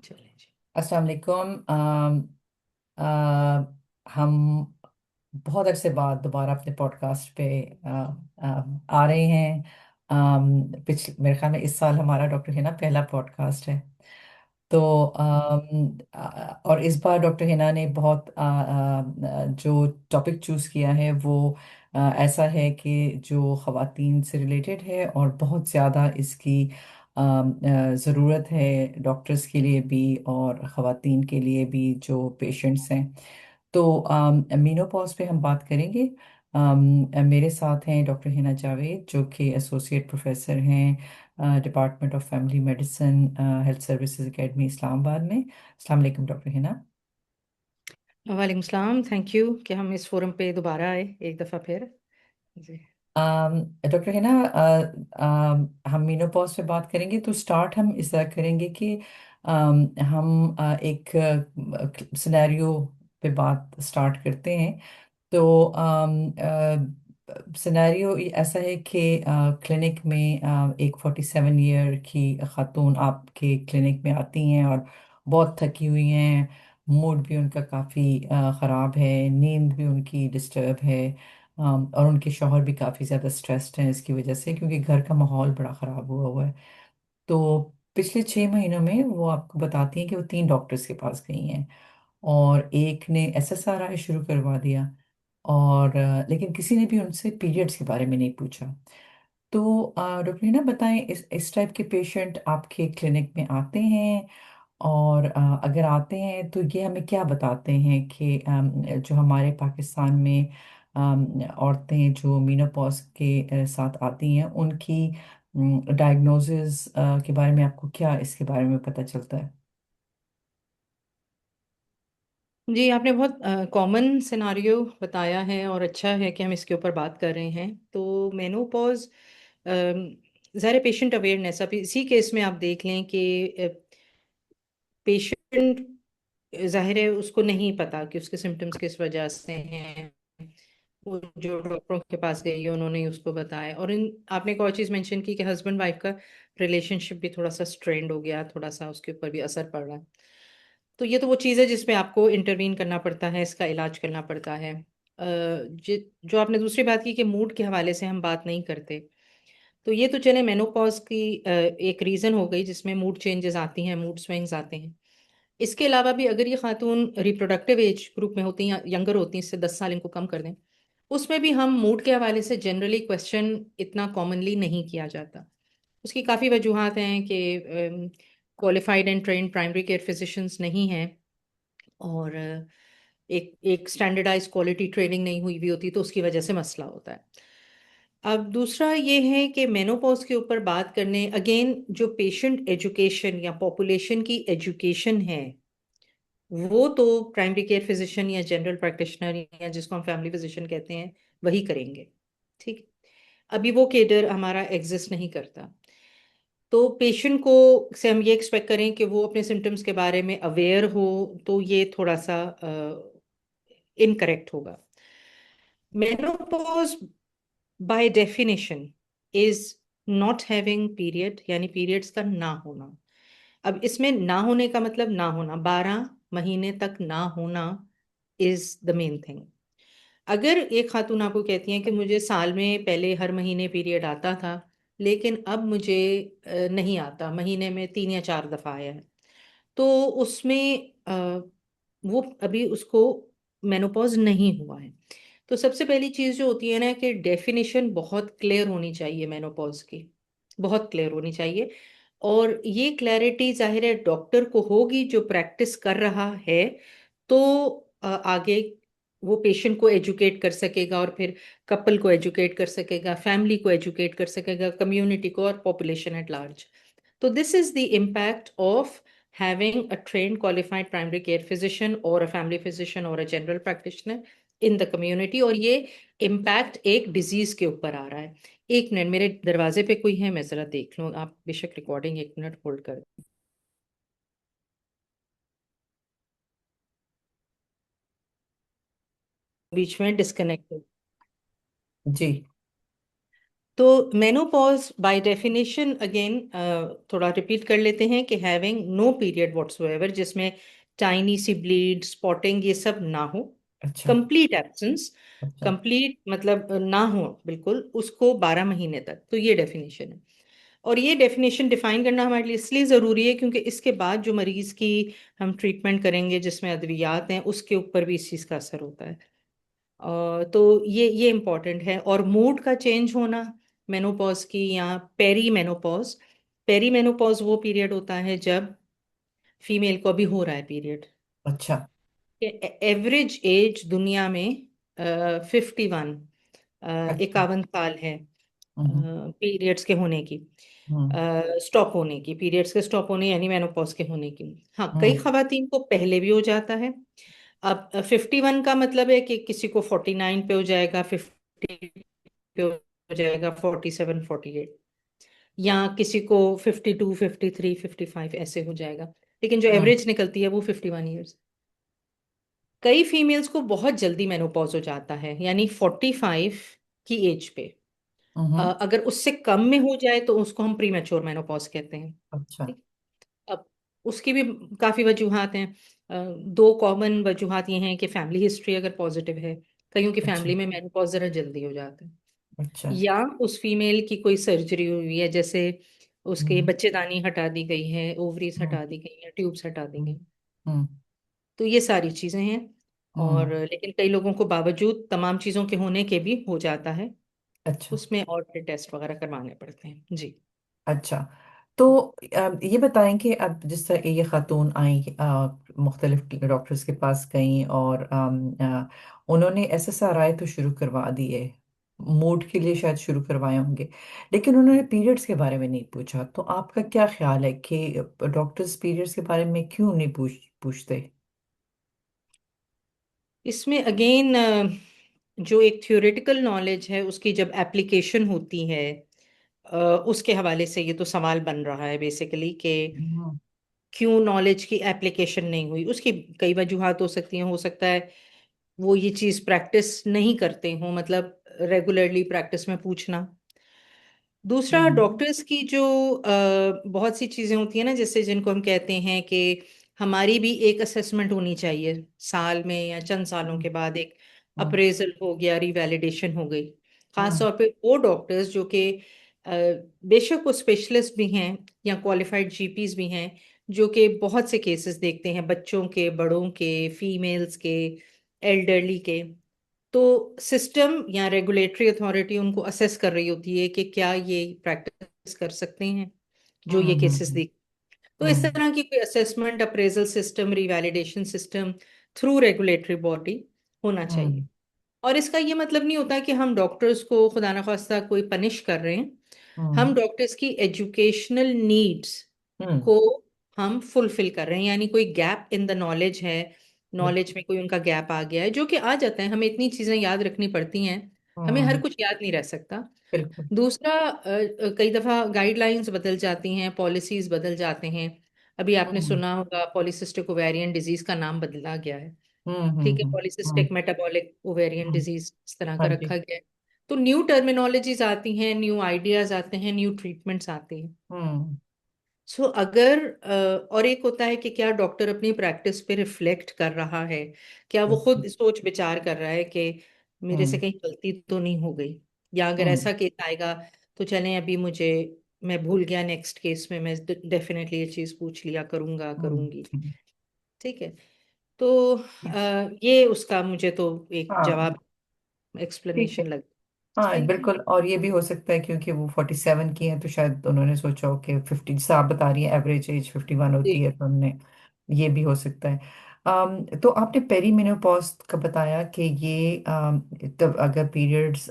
चलें जी। अस्सलाम वालेकुम। हम बहुत अरसे बाद दोबारा अपने पॉडकास्ट पे आ रहे हैं। पिछले मेरे ख्याल में इस साल हमारा डॉक्टर हिना पहला पॉडकास्ट है। तो और इस बार डॉक्टर हिना ने बहुत जो टॉपिक चूज़ किया है वो ऐसा है कि जो ख़वातीन से रिलेटेड है और बहुत ज़्यादा इसकी ज़रूरत है डॉक्टर्स के लिए भी और ख़वातीन के लिए भी जो पेशेंट्स हैं। तो मीनोपॉज पे हम बात करेंगे। मेरे साथ हैं डॉक्टर हिना जावेद जो कि एसोसिएट प्रोफेसर हैं department of family medicine health services academy Islamabad में। अस्सलाम वालेकुम डॉक्टर हिना। वालेकुम सलाम। थैंक यू कि हम इस फोरम पे दोबारा आए एक दफ़ा फिर जी। डॉक्टर हिना, हम मीनोपॉज पे बात करेंगे तो स्टार्ट हम इस तरह करेंगे कि हम एक सिनेरियो पे बात स्टार्ट करते हैं। तो सिनेरियो ऐसा है कि क्लिनिक में एक 47 ईयर की खातून आपके क्लिनिक में आती हैं और बहुत थकी हुई हैं। मूड भी उनका काफ़ी ख़राब है, नींद भी उनकी डिस्टर्ब है। और उनके शौहर भी काफ़ी ज़्यादा स्ट्रेस्ड हैं इसकी वजह से, क्योंकि घर का माहौल बड़ा ख़राब हुआ हुआ है। तो पिछले 6 महीनों में वो आपको बताती हैं कि वो 3 डॉक्टर्स के पास गई हैं और एक ने एसएसआरआई शुरू करवा दिया। और लेकिन किसी ने भी उनसे पीरियड्स के बारे में नहीं पूछा। तो डॉक्टर ना बताएं, इस टाइप के पेशेंट आपके क्लिनिक में आते हैं? और अगर आते हैं तो ये हमें क्या बताते हैं कि जो हमारे पाकिस्तान में औरतें जो मीनोपॉज के साथ आती हैं उनकी डायग्नोसिस के बारे में आपको क्या इसके बारे में पता चलता है? जी, आपने बहुत कॉमन सिनारियो बताया है और अच्छा है कि हम इसके ऊपर बात कर रहे हैं। तो मेनोपॉज ज़ाहिर पेशेंट अवेयरनेस, अब इसी केस में आप देख लें कि पेशेंट ज़ाहिर है उसको नहीं पता कि उसके सिम्टम्स किस वजह से हैं। वो जो डॉक्टरों के पास गई है उन्होंने ही उसको बताया। और इन आपने एक और चीज़ मेंशन की कि हस्बैंड वाइफ का रिलेशनशिप भी थोड़ा सा स्ट्रेंड हो गया, थोड़ा सा उसके ऊपर भी असर पड़ रहा है। तो ये तो वो चीज़ है जिसमें आपको इंटरवीन करना पड़ता है, इसका इलाज करना पड़ता है। जो आपने दूसरी बात की कि मूड के हवाले से हम बात नहीं करते, तो ये तो चले मेनोपॉज की एक रीज़न हो गई जिसमें मूड चेंजेस आती हैं, मूड स्विंग्स आते हैं। इसके अलावा भी अगर ये खातून रिप्रोडक्टिव एज ग्रुप में होती हैं, यंगर होती हैं, इससे 10 साल इनको कम कर दें, उसमें भी हम मूड के हवाले से जनरली क्वेश्चन इतना कॉमनली नहीं किया जाता। उसकी काफ़ी वजूहात हैं कि qualified and trained primary care physicians नहीं हैं, और एक एक स्टैंडर्डाइज क्वालिटी ट्रेनिंग नहीं हुई हुई होती, तो उसकी वजह से मसला होता है। अब दूसरा ये है कि मेनोपॉज के ऊपर बात करने अगेन, जो पेशेंट एजुकेशन या पॉपुलेशन की एजुकेशन है, वो तो प्राइमरी केयर फिजिशियन या जनरल प्रैक्टिशनर या जिसको हम फैमिली फिजिशियन कहते हैं वही करेंगे। ठीक। अभी वो केडर हमारा एग्जिस्ट नहीं करता। तो पेशेंट को से हम ये एक्सपेक्ट करें कि वो अपने सिम्टम्स के बारे में अवेयर हो, तो ये थोड़ा सा इनकरेक्ट होगा। Menopause by definition is not having period, यानी पीरियड्स का ना होना। अब इसमें ना होने का मतलब ना होना, 12 महीने तक ना होना इज द मेन थिंग। अगर एक खातून आपको कहती है कि मुझे साल में पहले हर महीने पीरियड आता था, लेकिन अब मुझे नहीं आता, महीने में 3 या 4 दफा आया है, तो उसमें वो अभी उसको मेनोपॉज नहीं हुआ है। तो सबसे पहली चीज जो होती है ना कि डेफिनेशन बहुत क्लियर होनी चाहिए मेनोपॉज की, बहुत क्लियर होनी चाहिए। और ये क्लैरिटी जाहिर है डॉक्टर को होगी जो प्रैक्टिस कर रहा है, तो आगे वो पेशेंट को एजुकेट कर सकेगा, और फिर कपल को एजुकेट कर सकेगा, फैमिली को एजुकेट कर सकेगा, कम्युनिटी को और पॉपुलेशन एट लार्ज। तो this is the impact of having a trained qualified primary care physician or a family physician or a general practitioner in the community। और ये इम्पैक्ट एक डिजीज के ऊपर आ रहा है। एक मिनट, मेरे दरवाजे पे कोई है, मैं जरा देख लूँ। आप बेशक रिकॉर्डिंग एक मिनट होल्ड कर। बीच में डिस्कनेक्ट। जी। तो मेनोपॉज बाय डेफिनेशन अगेन थोड़ा रिपीट कर लेते हैं कि हैविंग नो पीरियड व्हाट्सोएवर, जिसमें टाइनी सी ब्लीड, स्पॉटिंग, ये सब ना हो, अच्छा। कंप्लीट एब्सेंस, अच्छा। कंप्लीट मतलब ना हो बिल्कुल, उसको 12 महीने तक। तो ये डेफिनेशन है। और ये डेफिनेशन डिफाइन करना हमारे लिए इसलिए ज़रूरी है क्योंकि इसके बाद जो मरीज की हम ट्रीटमेंट करेंगे जिसमें अद्वियात हैं, उसके ऊपर भी इस चीज़ का असर होता है। तो ये इम्पोर्टेंट है। और मूड का चेंज होना मेनोपॉज की, या पेरी मेनोपॉज। पेरी मेनोपॉज वो पीरियड होता है जब फीमेल को अभी हो रहा है पीरियड। अच्छा। एवरेज एज दुनिया में 51, अच्छा। 51 साल है हम्म। पीरियड्स के होने की, हम्म। स्टॉप होने की, पीरियड्स के स्टॉप होने यानी मेनोपॉज के होने की। हाँ, कई हम्म। खवातीन को पहले भी हो जाता है। अब 51 का मतलब है कि किसी को 49 पे हो जाएगा, 50 पे हो जाएगा, 47, 48, या किसी को 52, 53, 55 ऐसे हो जाएगा। लेकिन जो हम्म। एवरेज निकलती है वो 51 ईयर्स। कई फीमेल्स को बहुत जल्दी मेनोपॉज हो जाता है, यानी 45 की एज पे। हम्म। अगर उससे कम में हो जाए तो उसको हम प्री मैच्योर मेनोपॉज कहते हैं। अच्छा। ठीक। अब उसकी भी काफी वजूहात हैं। दो कॉमन वजूहात ये हैं कि फैमिली हिस्ट्री अगर पॉजिटिव है, कईयों की अच्छा। फैमिली में मेनोपॉज जरा जल्दी हो जाता है, अच्छा। या उस फीमेल की कोई सर्जरी हुई है, जैसे उसके हम्म। बच्चेदानी हटा दी गई है, ओवरीज हम्म। हटा दी गई है, ट्यूब्स हटा दी हम्म। गई। हम्म। तो ये सारी चीजें हैं। हम्म। और लेकिन कई लोगों को बावजूद तमाम चीजों के होने के भी हो जाता है। अच्छा। उसमें और फिर टेस्ट वगैरह करवाने पड़ते हैं जी। अच्छा। तो ये बताएं कि अब जिस तरह ये खातून आई, मुख्तलिफ डॉक्टर्स के पास गई और उन्होंने एसएसआरआई तो शुरू करवा दिए, मूड के लिए शायद शुरू करवाए होंगे, लेकिन उन्होंने पीरियड्स के बारे में नहीं पूछा। तो आपका क्या ख्याल है कि डॉक्टर्स पीरियड्स के बारे में क्यों नहीं पूछते? इसमें अगेन जो एक थ्योरेटिकल नॉलेज है उसकी जब एप्लीकेशन होती है, उसके हवाले से ये तो सवाल बन रहा है बेसिकली कि हम्म। क्यों नॉलेज की एप्लीकेशन नहीं हुई। उसकी कई वजूहात हो सकती हैं। हो सकता है वो ये चीज़ प्रैक्टिस नहीं करते हों, मतलब रेगुलरली प्रैक्टिस में पूछना। दूसरा, हम्म। डॉक्टर्स की जो बहुत सी चीज़ें होती हैं ना, जैसे जिनको हम कहते हैं कि हमारी भी एक असेसमेंट होनी चाहिए साल में या चंद सालों हम्म। के बाद, एक हम्म। अप्रेजल हो गया, रिवैलिडेशन हो गई। खास हम्म। तौर पे वो डॉक्टर्स जो कि अ, बेशक वो स्पेशलिस्ट भी हैं या क्वालिफाइड जीपीज भी हैं, जो कि बहुत से केसेस देखते हैं, बच्चों के, बड़ों के, फीमेल्स के, एल्डरली के। तो सिस्टम या रेगुलेटरी अथॉरिटी उनको असेस कर रही होती है कि क्या ये प्रैक्टिस कर सकते हैं जो हम्म। ये केसेस हम्म। देख। तो इस हम्म। तरह की कोई assessment, appraisal system, revalidation system through regulatory body होना चाहिए। हम्म। और इसका ये मतलब नहीं होता कि हम डॉक्टर्स को खुदा न खास्ता कोई पनिश कर रहे हैं। हम हम्म। डॉक्टर्स की एजुकेशनल नीड्स हम्म। को हम फुलफिल कर रहे हैं, यानी कोई गैप इन द नॉलेज है, बिल्कुल। नॉलेज में कोई उनका गैप आ गया है, जो कि आ जाता है। हमें इतनी चीजें याद रखनी पड़ती हैं, हमें हर हम्म। कुछ याद नहीं रह सकता। बिल्कुल। दूसरा, कई दफा गाइडलाइंस बदल जाती हैं, पॉलिसीज बदल जाते हैं। अभी आपने हम्म। सुना होगा पॉलिसिस्टिक ओवेरियन डिजीज का नाम बदला गया है। हम्म। ठीक है, हम्म। हम्म। पॉलिसिस्टिक मेटाबॉलिक ओवेरियन हम्म। डिजीज इस तरह का हाँ जी। रखा गया है। तो न्यू टर्मिनोलॉजीज आती हैं, न्यू आइडियाज आते हैं, न्यू ट्रीटमेंट्स आते हैं। हम्म। सो अगर और एक होता है कि क्या डॉक्टर अपनी प्रैक्टिस पे रिफ्लेक्ट कर रहा है, क्या वो अच्छा। खुद सोच विचार कर रहा है कि मेरे से हम्म। कहीं गलती तो नहीं हो गई, या अगर हम्म। ऐसा केस आएगा तो चलें अभी मुझे, मैं भूल गया, नेक्स्ट केस में मैं डेफिनेटली ये चीज़ पूछ लिया करूंगा, करूंगी। हम्म। ठीक है। तो ये उसका मुझे तो एक हाँ। जवाब, ठीक है। एक्सप्लेनेशन लग। हाँ थैंक यू। बिल्कुल, और ये भी हो सकता है क्योंकि वो 47 की है तो शायद उन्होंने सोचा हो कि 50, जैसे आप बता रही हैं एवरेज एज 51 जी। होती है, तो उन्होंने, ये भी हो सकता है। तो आपने पेरीमेनोपॉज का बताया कि ये तब अगर पीरियड्स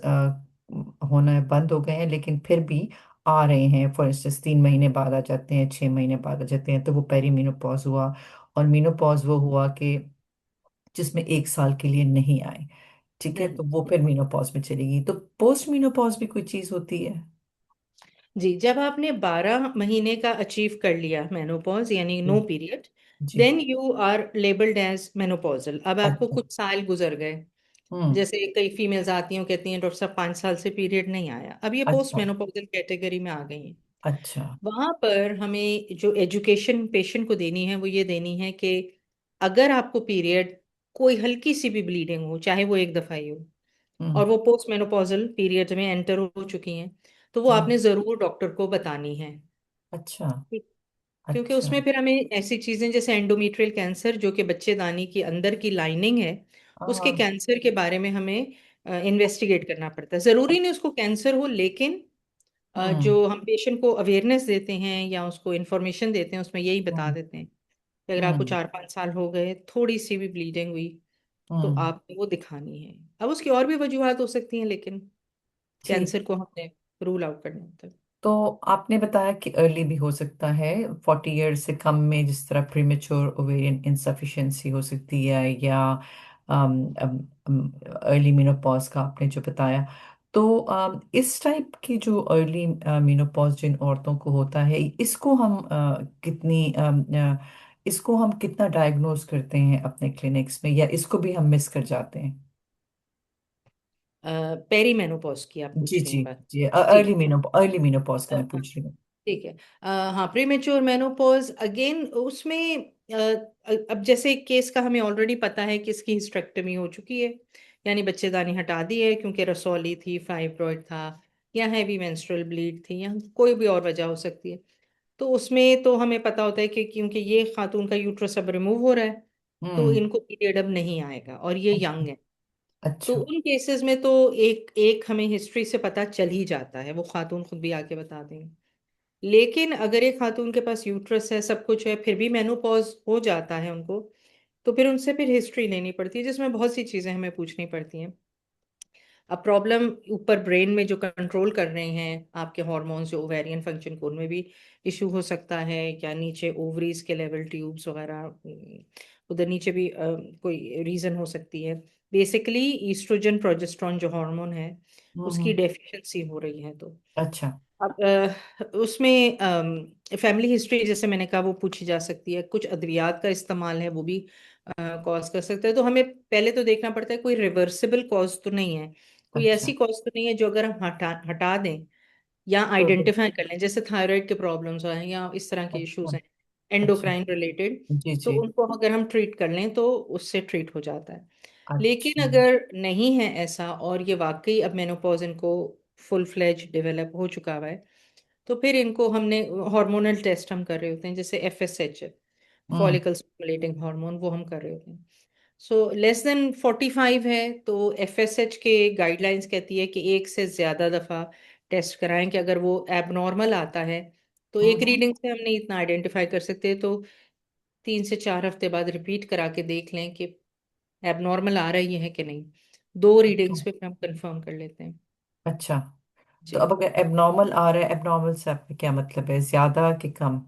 होना बंद हो गए हैं लेकिन फिर भी आ रहे हैं, फॉर इंस्टेंस 3 महीने बाद आ जाते हैं, 6 महीने बाद आ जाते हैं, तो वो पेरीमेनोपॉज हुआ। और मेनोपॉज वो हुआ कि जिसमें 1 साल के लिए नहीं आए, ठीक है, तो वो नहीं। फिर मीनोपॉज में चलेगी। तो पोस्ट मीनोपॉज भी कोई चीज होती है? जी, जब आपने 12 महीने का अचीव कर लिया मेनोपॉज यानी जी। नो पीरियड, जी। Then you are labelled as menopausal. अब आपको अच्छा। कुछ साल गुजर गए, हम्म। जैसे कई फीमेल्स आती हैं, कहती हैं डॉक्टर साहब 5 साल से पीरियड नहीं आया, अब ये पोस्ट अच्छा। मेनोपॉजल कैटेगरी में आ गई हैं। अच्छा। वहां पर हमें जो एजुकेशन पेशेंट को देनी है वो ये देनी है कि अगर आपको पीरियड, कोई हल्की सी भी ब्लीडिंग हो, चाहे वो एक दफा ही हो, हम्म। और वो पोस्ट मेनोपॉजल पीरियड में एंटर हो चुकी हैं, तो वो हम्म। आपने जरूर डॉक्टर को बतानी है। अच्छा। क्योंकि अच्छा। उसमें फिर हमें ऐसी चीजें जैसे एंडोमेट्रियल कैंसर, जो कि बच्चेदानी की अंदर की लाइनिंग है, उसके हाँ। कैंसर के बारे में हमें इन्वेस्टिगेट करना पड़ता है। जरूरी नहीं उसको कैंसर हो, लेकिन हम्म। जो हम पेशेंट को अवेयरनेस देते हैं या उसको इंफॉर्मेशन देते हैं, उसमें यही बता हम्म। देते हैं कि अगर आपको हम्म। 4-5 साल हो गए, थोड़ी सी भी ब्लीडिंग हुई, तो हम्म। आपको वो दिखानी है। अब उसकी और भी वजूहत हो सकती हैं, लेकिन ठीक। कैंसर को हमने रूल आउट करना होता है। तो आपने बताया कि अर्ली भी हो सकता है, 40 ईयर से कम में, जिस तरह प्रीमेच्योर ओवेरियन इंसफिशिएंसी हो सकती है, या अर्ली मेनोपॉज का आपने जो बताया। तो इस टाइप की जो अर्ली मेनोपॉज जिन औरतों को होता है, इसको हम इसको हम कितना डायग्नोज करते हैं अपने क्लिनिक्स में, या इसको भी हम मिस कर जाते हैं? पेरी मेनोपॉज की आप जी पूछ रही जी। हैं बात? जी, जी। अर्ली मेनोपॉज का मैं हाँ, पूछ रही हूँ। ठीक है। हाँ, प्रीमेच्योर मेनोपॉज अगेन उसमें अब जैसे एक केस का हमें ऑलरेडी पता है कि इसकी हिस्टेरेक्टमी हो चुकी है, यानी बच्चेदानी हटा दी है, क्योंकि रसौली थी, फाइब्रॉइड था, या हैवी मेंस्ट्रुअल ब्लीड थी, या कोई भी और वजह हो सकती है। तो उसमें तो हमें पता होता है कि क्योंकि ये खातून का यूट्रस अब रिमूव हो रहा है, तो हम्म। इनको पीरियड अब नहीं आएगा, और ये अच्छा। यंग है। तो अच्छा। उन केसेस में तो एक एक हमें हिस्ट्री से पता चल ही जाता है, वो खातून खुद भी आके बता देंगे। लेकिन अगर एक खातून के पास यूट्रस है, सब कुछ है, फिर भी मेनोपॉज हो जाता है उनको, तो फिर उनसे फिर हिस्ट्री लेनी पड़ती है, जिसमें बहुत सी चीजें हमें पूछनी पड़ती हैं। अब प्रॉब्लम ऊपर ब्रेन में जो कंट्रोल कर रहे हैं आपके हॉर्मोन्स, जो ओवेरियन फंक्शन को, उनमें भी इशू हो सकता है, क्या नीचे ओवरीज के लेवल, ट्यूब्स वगैरह, उधर नीचे भी कोई रीजन हो सकती है। बेसिकली ईस्ट्रोजन प्रोजेस्टेरॉन जो हार्मोन है, उसकी हम्म। डेफिशिएंसी हो रही है। तो अच्छा। अब उसमें फैमिली हिस्ट्री, जैसे मैंने कहा, वो पूछी जा सकती है। कुछ अद्वियात का इस्तेमाल है, वो भी कॉज कर सकता है। तो हमें पहले तो देखना पड़ता है कोई रिवर्सिबल कॉज तो नहीं है, कोई ऐसी अच्छा। कॉज तो नहीं है जो अगर हम हटा हटा दें या तो आइडेंटिफाई कर लें, जैसे थायराइड के प्रॉब्लम्स हैं या इस तरह के इश्यूज अच्छा। हैं अच्छा। एंडोक्राइन रिलेटेड, जी तो जी। उनको अगर हम ट्रीट कर लें तो उससे ट्रीट हो जाता है। लेकिन अच्छा। अगर नहीं है ऐसा, और ये वाकई अब मेनोपॉज इनको फुल फ्लेज डेवलप हो चुका हुआ है, तो फिर इनको हमने हार्मोनल टेस्ट हम कर रहे होते हैं, जैसे FSH, हम्म। फॉलिकल स्टिमुलेटिंग हार्मोन, वो हम कर रहे होते हैं। सो लेस देन 45 है तो FSH के गाइडलाइंस कहती है कि एक से ज्यादा दफा टेस्ट कराएं, कि अगर वो एबनॉर्मल आता है, तो एक हम्म। रीडिंग से हम नहीं इतना आइडेंटिफाई कर सकते, तो 3 से 4 हफ्ते बाद रिपीट करा के देख लें कि एबनॉर्मल आ रही है कि नहीं। 2 रीडिंग्स पे फिर हम कंफर्म कर लेते हैं। अच्छा। तो जी। अब अगर एबनॉर्मल आ रहा है, एबनॉर्मल से आपका क्या मतलब है, ज्यादा कि कम?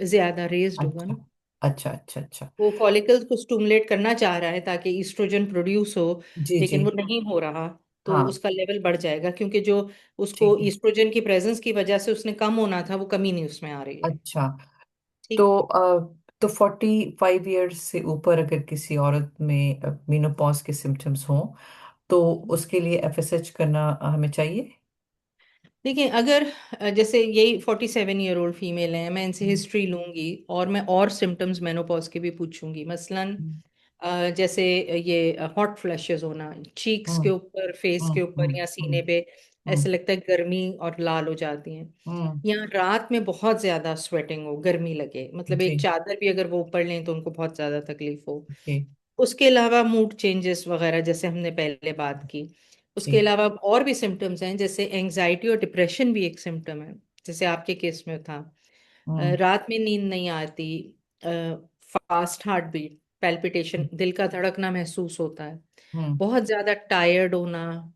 ज्यादा रेज्ड होगा अच्छा। ना। अच्छा। अच्छा। अच्छा। वो फॉलिकल्स को स्टुमुलेट करना चाह रहा है ताकि ईस्ट्रोजन प्रोड्यूस हो, जी जी। लेकिन वो नहीं हो रहा, तो हाँ। उसका लेवल बढ़ जाएगा, क्योंकि जो उसको ठीक है। ईस्ट्रोजन की प्रेजेंस की वजह से उसने कम होना था, वो कमी नहीं उसमें आ रही है। अच्छा। ठीक। तो 45 ईयर्स से ऊपर अगर किसी औरत में मेनोपॉज के सिम्टम्स हों, तो उसके लिए एफएसएच करना हमें चाहिए? देखिए, अगर जैसे यही 47 ईयर ओल्ड फीमेल है, मैं इनसे हिस्ट्री लूंगी और मैं और सिम्टम्स मेनोपॉज के भी पूछूंगी। मसलन हम्म। जैसे ये हॉट फ्लैशेस होना चीक्स के हम्म। ऊपर, फेस के ऊपर या सीने हम्म। पे, ऐसे हम्म। लगता है गर्मी और लाल हो जाती हैं। हम्म। या रात में बहुत ज्यादा स्वेटिंग हो, गर्मी लगे, मतलब एक जी। चादर भी अगर वो ऊपर लें तो उनको बहुत ज्यादा तकलीफ हो। जी। उसके अलावा मूड चेंजेस वगैरह, जैसे हमने पहले बात की। उसके जी। अलावा और भी सिम्टम्स हैं, जैसे एंजाइटी और डिप्रेशन भी एक सिम्टम है, जैसे आपके केस में था। हम्म। रात में नींद नहीं आती, फास्ट हार्ट बीट, पैल्पिटेशन, दिल का धड़कना महसूस होता है, हम्म। बहुत ज्यादा टायर्ड होना, हम्म।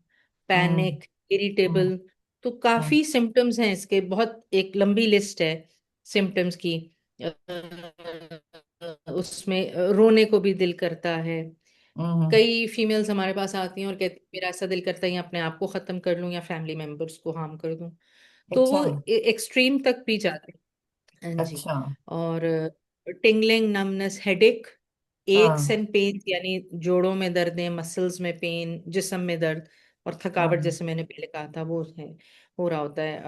पैनिक, हम्म। इरिटेबल। तो हम्म। काफी सिम्टम्स हैं इसके, बहुत एक लंबी लिस्ट है सिम्टम्स की। उसमें रोने को भी दिल करता है। हम्म। कई फीमेल्स हमारे पास आती हैं और कहती हैं मेरा ऐसा दिल करता है या अपने आप को खत्म कर लूं या फैमिली मेंबर्स को हार्म कर दूं। तो अच्छा। वो एक्सट्रीम तक भी जाते हैं। हाँ जी। अच्छा। और टिंगलिंग, नमनेस, हेडेक, एक्स हाँ। एंड पेन, यानी जोड़ों में दर्द है, मसल्स में पेन, जिस्म में दर्द और थकावट, हाँ। जैसे मैंने पहले कहा था वो है, हो रहा होता है।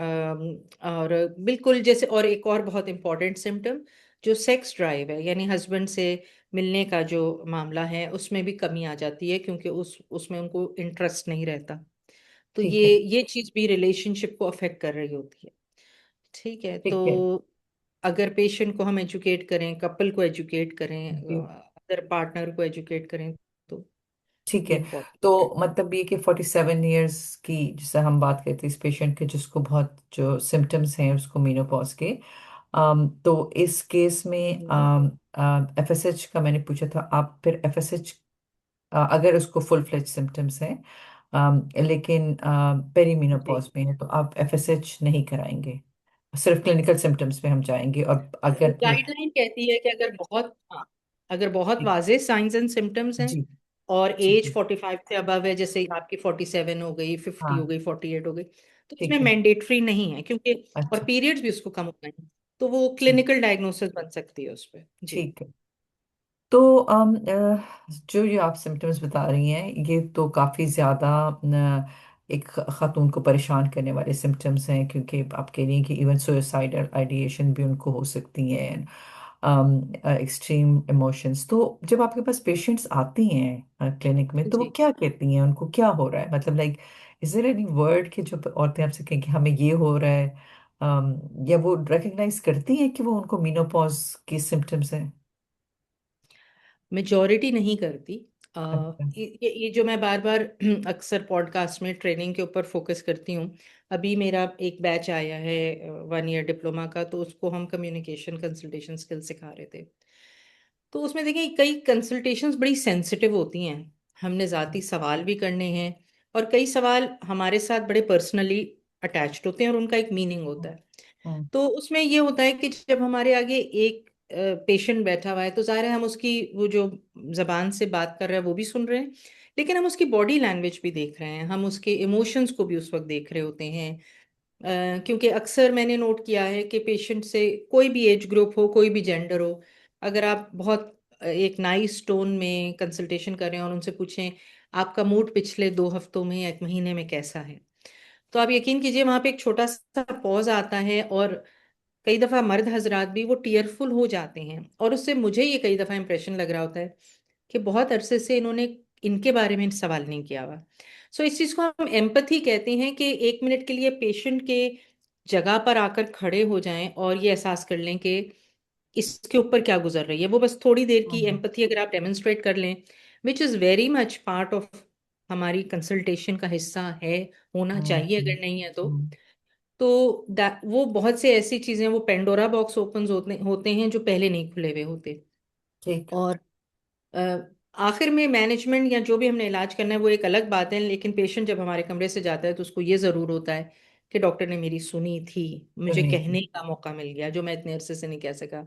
और बिल्कुल जैसे, और एक और बहुत इंपॉर्टेंट सिम्टम जो सेक्स ड्राइव है, यानी हस्बैंड से मिलने का जो मामला है, उसमें भी कमी आ जाती है, क्योंकि उसमें उनको इंटरेस्ट नहीं रहता। तो ठीक है। ये चीज भी रिलेशनशिप को अफेक्ट कर रही होती है। ठीक है, तो ठीक है। अगर पेशेंट को हम एजुकेट करें, कपल को एजुकेट करें, जी। अदर पार्टनर को एजुकेट करें, तो ठीक ये है। तो इम्पोर्टेंट है। मतलब ये कि 47 ईयर्स की जैसे हम बात करते हैं इस पेशेंट के, जिसको बहुत जो सिम्टम्स हैं उसको मीनोपॉज के, तो इस केस में हम्म। एफएसएच का मैंने पूछा था, आप फिर एफएसएच अगर उसको फुल फ्लेज सिम्टम्स हैं, लेकिन जी, पेरीमेनोपॉज में है, तो आप एफएसएच नहीं कराएंगे, सिर्फ क्लिनिकल सिम्टम्स पे हम जाएंगे, और अगर गाइडलाइन कहती है कि अगर बहुत, हाँ, अगर बहुत जी। वाजे साइंस एंड सिम्टम्स हैं जी। और ठीक एज है। 45 से अबव है, जैसे आपकी 47 हो गई, 50 हो हाँ। गई, 48 हो गई, तो इसमें ठीक है। मैंडेटरी नहीं है, क्योंकि और अच्छा। पीरियड्स भी उसको कम हो गए हैं, तो वो ठीक। क्लिनिकल डायग्नोसिस बन सकती है उस पर। जी। ठीक है। तो जो ये आप सिम्टम्स बता रही हैं, ये तो काफ़ी ज़्यादा एक खातून को परेशान करने वाले सिम्टम्स हैं, क्योंकि आप कह रही हैं कि इवन सुसाइडल आइडिएशन भी उनको हो सकती हैं, एक्सट्रीम इमोशंस। तो जब आपके पास पेशेंट्स आती हैं क्लिनिक में, तो वो जी, क्या कहती हैं, उनको क्या हो रहा है, मतलब like is there any word कि जो औरतें आपसे कहें कि हमें ये हो रहा है, या वो रिकग्नाइज करती हैं कि वो उनको मीनोपॉज की सिम्टम्स हैं? मेजॉरिटी नहीं करती। अ, अच्छा। ये जो मैं बार बार अक्सर पॉडकास्ट में ट्रेनिंग के ऊपर फोकस करती हूँ। अभी मेरा एक बैच आया है 1 ईयर डिप्लोमा का, तो उसको हम कम्युनिकेशन कंसल्टेशन स्किल सिखा रहे थे। तो उसमें देखिए, कई कंसल्टेशंस बड़ी सेंसिटिव होती हैं, हमने ज़ाती सवाल भी करने हैं, और कई सवाल हमारे साथ बड़े पर्सनली अटैच्ड होते हैं और उनका एक मीनिंग होता है। हम्म। तो उसमें ये होता है कि जब हमारे आगे एक पेशेंट बैठा हुआ है, तो जाहिर है हम उसकी वो जो जबान से बात कर रहा है वो भी सुन रहे हैं, लेकिन हम उसकी बॉडी लैंग्वेज भी देख रहे हैं, हम उसके इमोशंस को भी उस वक्त देख रहे होते हैं। क्योंकि अक्सर मैंने नोट किया है कि पेशेंट से, कोई भी एज ग्रुप हो, कोई भी जेंडर हो, अगर आप बहुत एक नाइस टोन में कंसल्टेशन कर रहे हैं और उनसे पूछें आपका मूड पिछले 2 हफ्तों में या एक महीने में कैसा है, तो आप यकीन कीजिए वहां पे एक छोटा सा पॉज आता है, और कई दफा मर्द हजरात भी वो टीयरफुल हो जाते हैं, और उससे मुझे ये कई दफा इंप्रेशन लग रहा होता है कि बहुत अरसे से इन्होंने इनके बारे में सवाल नहीं किया हुआ। सो इस चीज को हम एम्पथी कहते हैं, कि 1 मिनट के लिए पेशेंट के जगह पर आकर खड़े हो जाएं और ये एहसास कर लें कि इसके ऊपर क्या गुजर रही है। वो बस थोड़ी देर की हम्म। एम्पथी अगर आप डेमोन्स्ट्रेट कर लें, which is very much part of हमारी कंसल्टेशन का हिस्सा है, होना हम्म। चाहिए, अगर नहीं है हम्म। तो वो बहुत से ऐसी चीजें, वो पेंडोरा बॉक्स ओपन होते होते हैं जो पहले नहीं खुले हुए होते। ठीक। और अ, आखिर में मैनेजमेंट या जो भी हमने इलाज करना है वो एक अलग बात है, लेकिन पेशेंट जब हमारे कमरे से जाता है तो उसको ये जरूर होता है कि डॉक्टर ने मेरी सुनी थी, मुझे सुनी थी। कहने का मौका मिल गया जो मैं इतने अरसे से नहीं कह सका।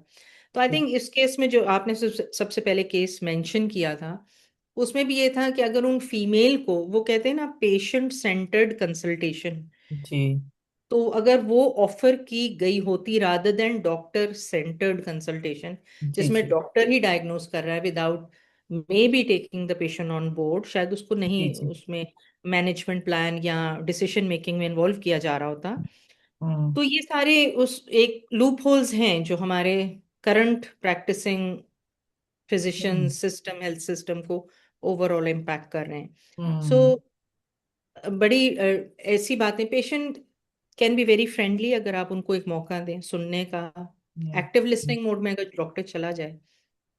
तो आई ठीक। थिंक इस केस में जो आपने सबसे पहले केस मेंशन किया था, उसमें भी ये था कि अगर उन फीमेल को, वो कहते हैं ना पेशेंट सेंटर्ड कंसल्टेशन, जी। तो अगर वो ऑफर की गई होती rather than doctor centred consultation, जी। जिसमें जी। डॉक्टर ही डायग्नोस कर रहा है without maybe taking the patient on board, शायद उसको जी। नहीं जी। उसमें मैनेजमेंट प्लान या डिसीजन मेकिंग में इन्वॉल्व किया जा रहा होता। हम्म। तो ये सारे उस एक लूप होल्स हैं जो हमारे करंट प्रैक्टिसिंग फिजिशियन हम्म। सिस्टम, हेल्थ सिस्टम को ओवरऑल इम्पैक्ट कर रहे हैं। सो हम्म। बड़ी ऐसी बातें, patient can be very friendly अगर आप उनको एक मौका दें सुनने का। एक्टिव हम्म। लिसनिंग मोड में अगर डॉक्टर चला जाए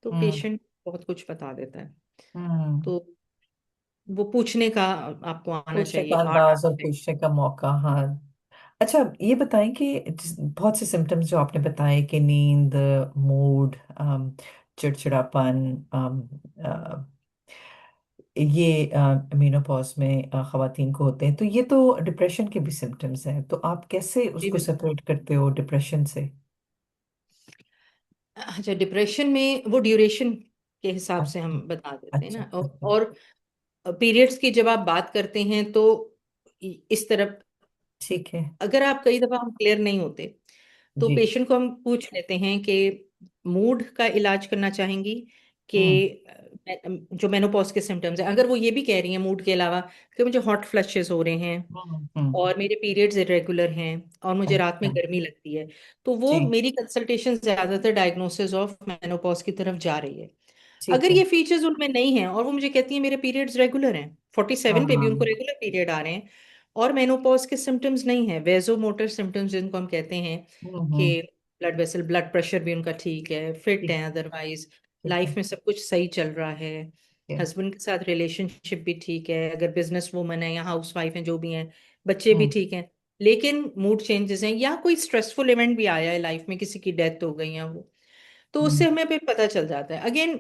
तो हम्म। पेशेंट बहुत कुछ बता देता है। हम्म। तो वो पूछने का आपको आना पूछने चाहिए, का आर्ट अंदाज आना और चाहिए। पूछने का मौका, हाँ। अच्छा, ये बताएं कि बहुत से सिम्टम्स जो आपने बताए कि नींद, मूड, चिड़चिड़ापन, ये मेनोपॉज में खवातीन को होते हैं, तो ये तो डिप्रेशन के भी सिम्टम्स हैं, तो आप कैसे जी उसको बिल्कुल। सेपरेट करते हो डिप्रेशन से? अच्छा, डिप्रेशन में वो ड्यूरेशन के हिसाब से अच्छा। हम बता देते हैं अच्छा। ना, अच्छा। और पीरियड्स की जब आप बात करते हैं तो इस तरफ, ठीक है। अगर आप, कई दफा हम क्लियर नहीं होते, तो जी। पेशेंट को हम पूछ लेते हैं कि मूड का इलाज करना चाहेंगी हम्म कि जो मेनोपॉज के सिम्टम्स हैं, अगर वो ये भी कह रही हैं मूड के अलावा कि मुझे हॉट फ्लशेस हो रहे हैं हम्म। और मेरे पीरियड्स इरेगुलर हैं और मुझे रात में अच्छा। गर्मी लगती है, तो वो जी। मेरी कंसल्टेशन ज्यादातर डायग्नोसिस ऑफ मेनोपॉज की तरफ जा रही है। ठीक अगर है। ये फीचर्स उनमें नहीं है और वो मुझे कहती है मेरे पीरियड्स रेगुलर हैं, 47 पे भी उनको हाँ। रेगुलर पीरियड आ रहे हैं और मेनोपॉज के सिम्टम्स नहीं है, वेजोमोटर सिम्टम्स जिनको हम कहते हैं कि हम्म। ब्लड वेसल ब्लड प्रेशर भी उनका ठीक है, फिट ठीक। है, अदरवाइज ठीक है। लाइफ में सब कुछ सही चल रहा है, ठीक है। हस्बैंड के साथ रिलेशनशिप भी ठीक है, अगर बिजनेस वूमन है या हाउस वाइफ है जो भी हैं, बच्चे भी हम्म ठीक हैं, लेकिन मूड चेंजेस हैं या कोई स्ट्रेसफुल इवेंट भी आया है लाइफ में, किसी की डेथ हो गई है वो, तो उससे हम्म। हमें फिर पता चल जाता है। अगेन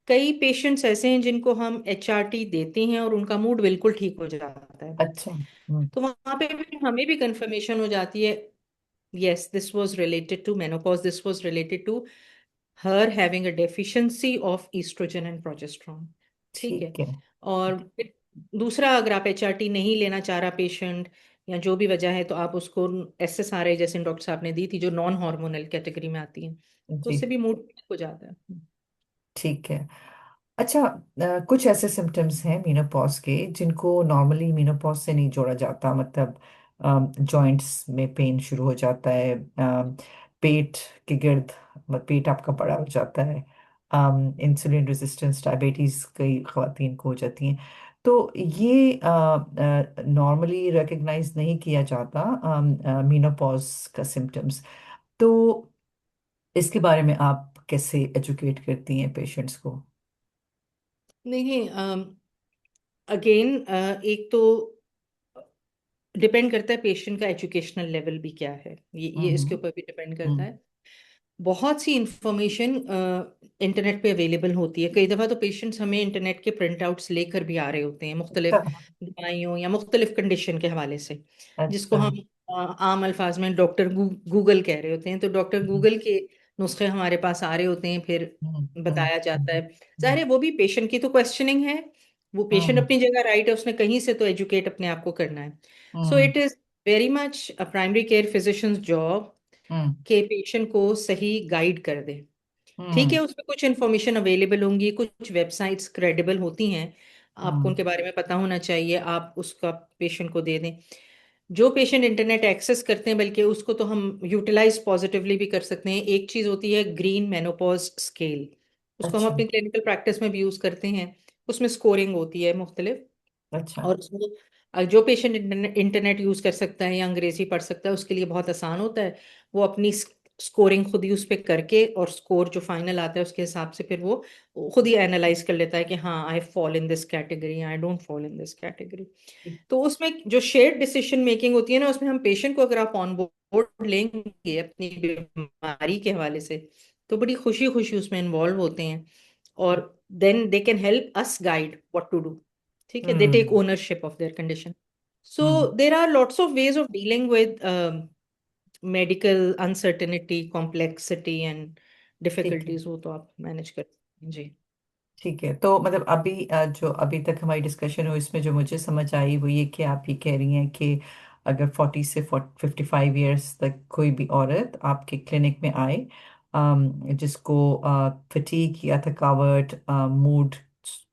कई पेशेंट्स ऐसे हैं जिनको हम एचआरटी देते हैं और उनका मूड बिल्कुल ठीक हो जाता है, अच्छा। तो वहां पे भी हमें भी कंफर्मेशन हो जाती है, yes this was related to menopause, this was related to her having a deficiency of oestrogen and progesterone. ठीक है। ठीक है। और ठीक। फिर दूसरा, अगर आप एचआरटी नहीं लेना चाह रहा पेशेंट या जो भी वजह है, तो आप उसको एसएसआरआई जैसे डॉक्टर साहब ने दी थी जो नॉन हार्मोनल कैटेगरी में आती है, तो जी। उससे भी मूड हो जाता है। ठीक है। अच्छा, कुछ ऐसे सिम्टम्स हैं मीनोपॉज के जिनको नॉर्मली मीनोपॉज से नहीं जोड़ा जाता, मतलब जॉइंट्स में पेन शुरू हो जाता है, पेट के गिर्द, पेट आपका बड़ा हो जाता है, इंसुलिन रेजिस्टेंस डायबिटीज कई ख्वातीन को हो जाती हैं। तो ये नॉर्मली रिकग्नाइज नहीं किया जाता मीनोपॉज का सिम्टम्स। तो इसके बारे में आप कैसे एजुकेट करती हैं पेशेंट्स को? देखिए, अगेन एक तो डिपेंड करता है पेशेंट का एजुकेशनल लेवल भी क्या है, ये इसके हम्म ऊपर भी डिपेंड करता हम्म। है। बहुत सी इंफॉर्मेशन इंटरनेट पे अवेलेबल होती है, कई दफ़ा तो पेशेंट्स हमें इंटरनेट के प्रिंट आउट्स लेकर भी आ रहे होते हैं अच्छा। मुख्तलिफ दवाइयों या मुख्तलिफ कंडीशन के हवाले से, जिसको अच्छा। हम आम अल्फाज में डॉक्टर गूगल कह रहे होते हैं, तो डॉक्टर हम्म गूगल के नुस्खे हमारे पास आ रहे होते हैं, फिर हम्म हम्म बताया जाता है। जाहिर हम्म है वो भी पेशेंट की तो क्वेश्चनिंग है, वो पेशेंट हम्म अपनी जगह राइट है, उसने कहीं से तो एजुकेट अपने आप को करना है। So hmm it is very much a primary care physicians job hmm के पेशेंट को सही गाइड कर दे। ठीक हम्म है, उसमें कुछ इन्फॉर्मेशन अवेलेबल होंगी, कुछ वेबसाइट्स क्रेडिबल होती हैं, आपको हम्म, उनके बारे में पता होना चाहिए, आप उसका पेशेंट को दे दें। जो पेशेंट इंटरनेट एक्सेस करते हैं, बल्कि उसको तो हम यूटिलाइज पॉजिटिवली भी कर सकते हैं। एक चीज़ होती है ग्रीन मेनोपॉज स्केल, उसको हम अच्छा। अपनी क्लिनिकल प्रैक्टिस में भी यूज़ करते हैं, उसमें स्कोरिंग होती है मुख्तलिफ, अच्छा। और उसको जो पेशेंट इंटरनेट यूज कर सकता है या अंग्रेजी पढ़ सकता है उसके लिए बहुत आसान होता है, वो अपनी स्कोरिंग खुद ही उस पर करके और स्कोर जो फाइनल आता है उसके हिसाब से फिर वो खुद ही एनालाइज कर लेता है कि हाँ I fall in this category, I don't fall in this category. तो उसमें जो शेयर्ड डिसीजन मेकिंग होती है ना, उसमें हम पेशेंट को अगर आप ऑन बोर्ड लेंगे अपनी बीमारी के हवाले से, तो बड़ी खुशी खुशी उसमें इन्वॉल्व होते हैं, और then they can help us guide what to do. ठीक है, they take hmm ownership of their condition. So hmm. There are lots of ways of dealing with medical uncertainty, complexity and ठीक है। Difficulties, वो तो आप manage कर सकते हैं जी। ठीक है। तो मतलब अभी जो अभी तक हमारी डिस्कशन हुई इसमें जो मुझे समझ आई वो ये कि आप ये कह रही हैं कि अगर 40 से 55 ईयर्स तक कोई भी औरत आपके क्लिनिक में आए, जिसको फटीग या थकावट, मूड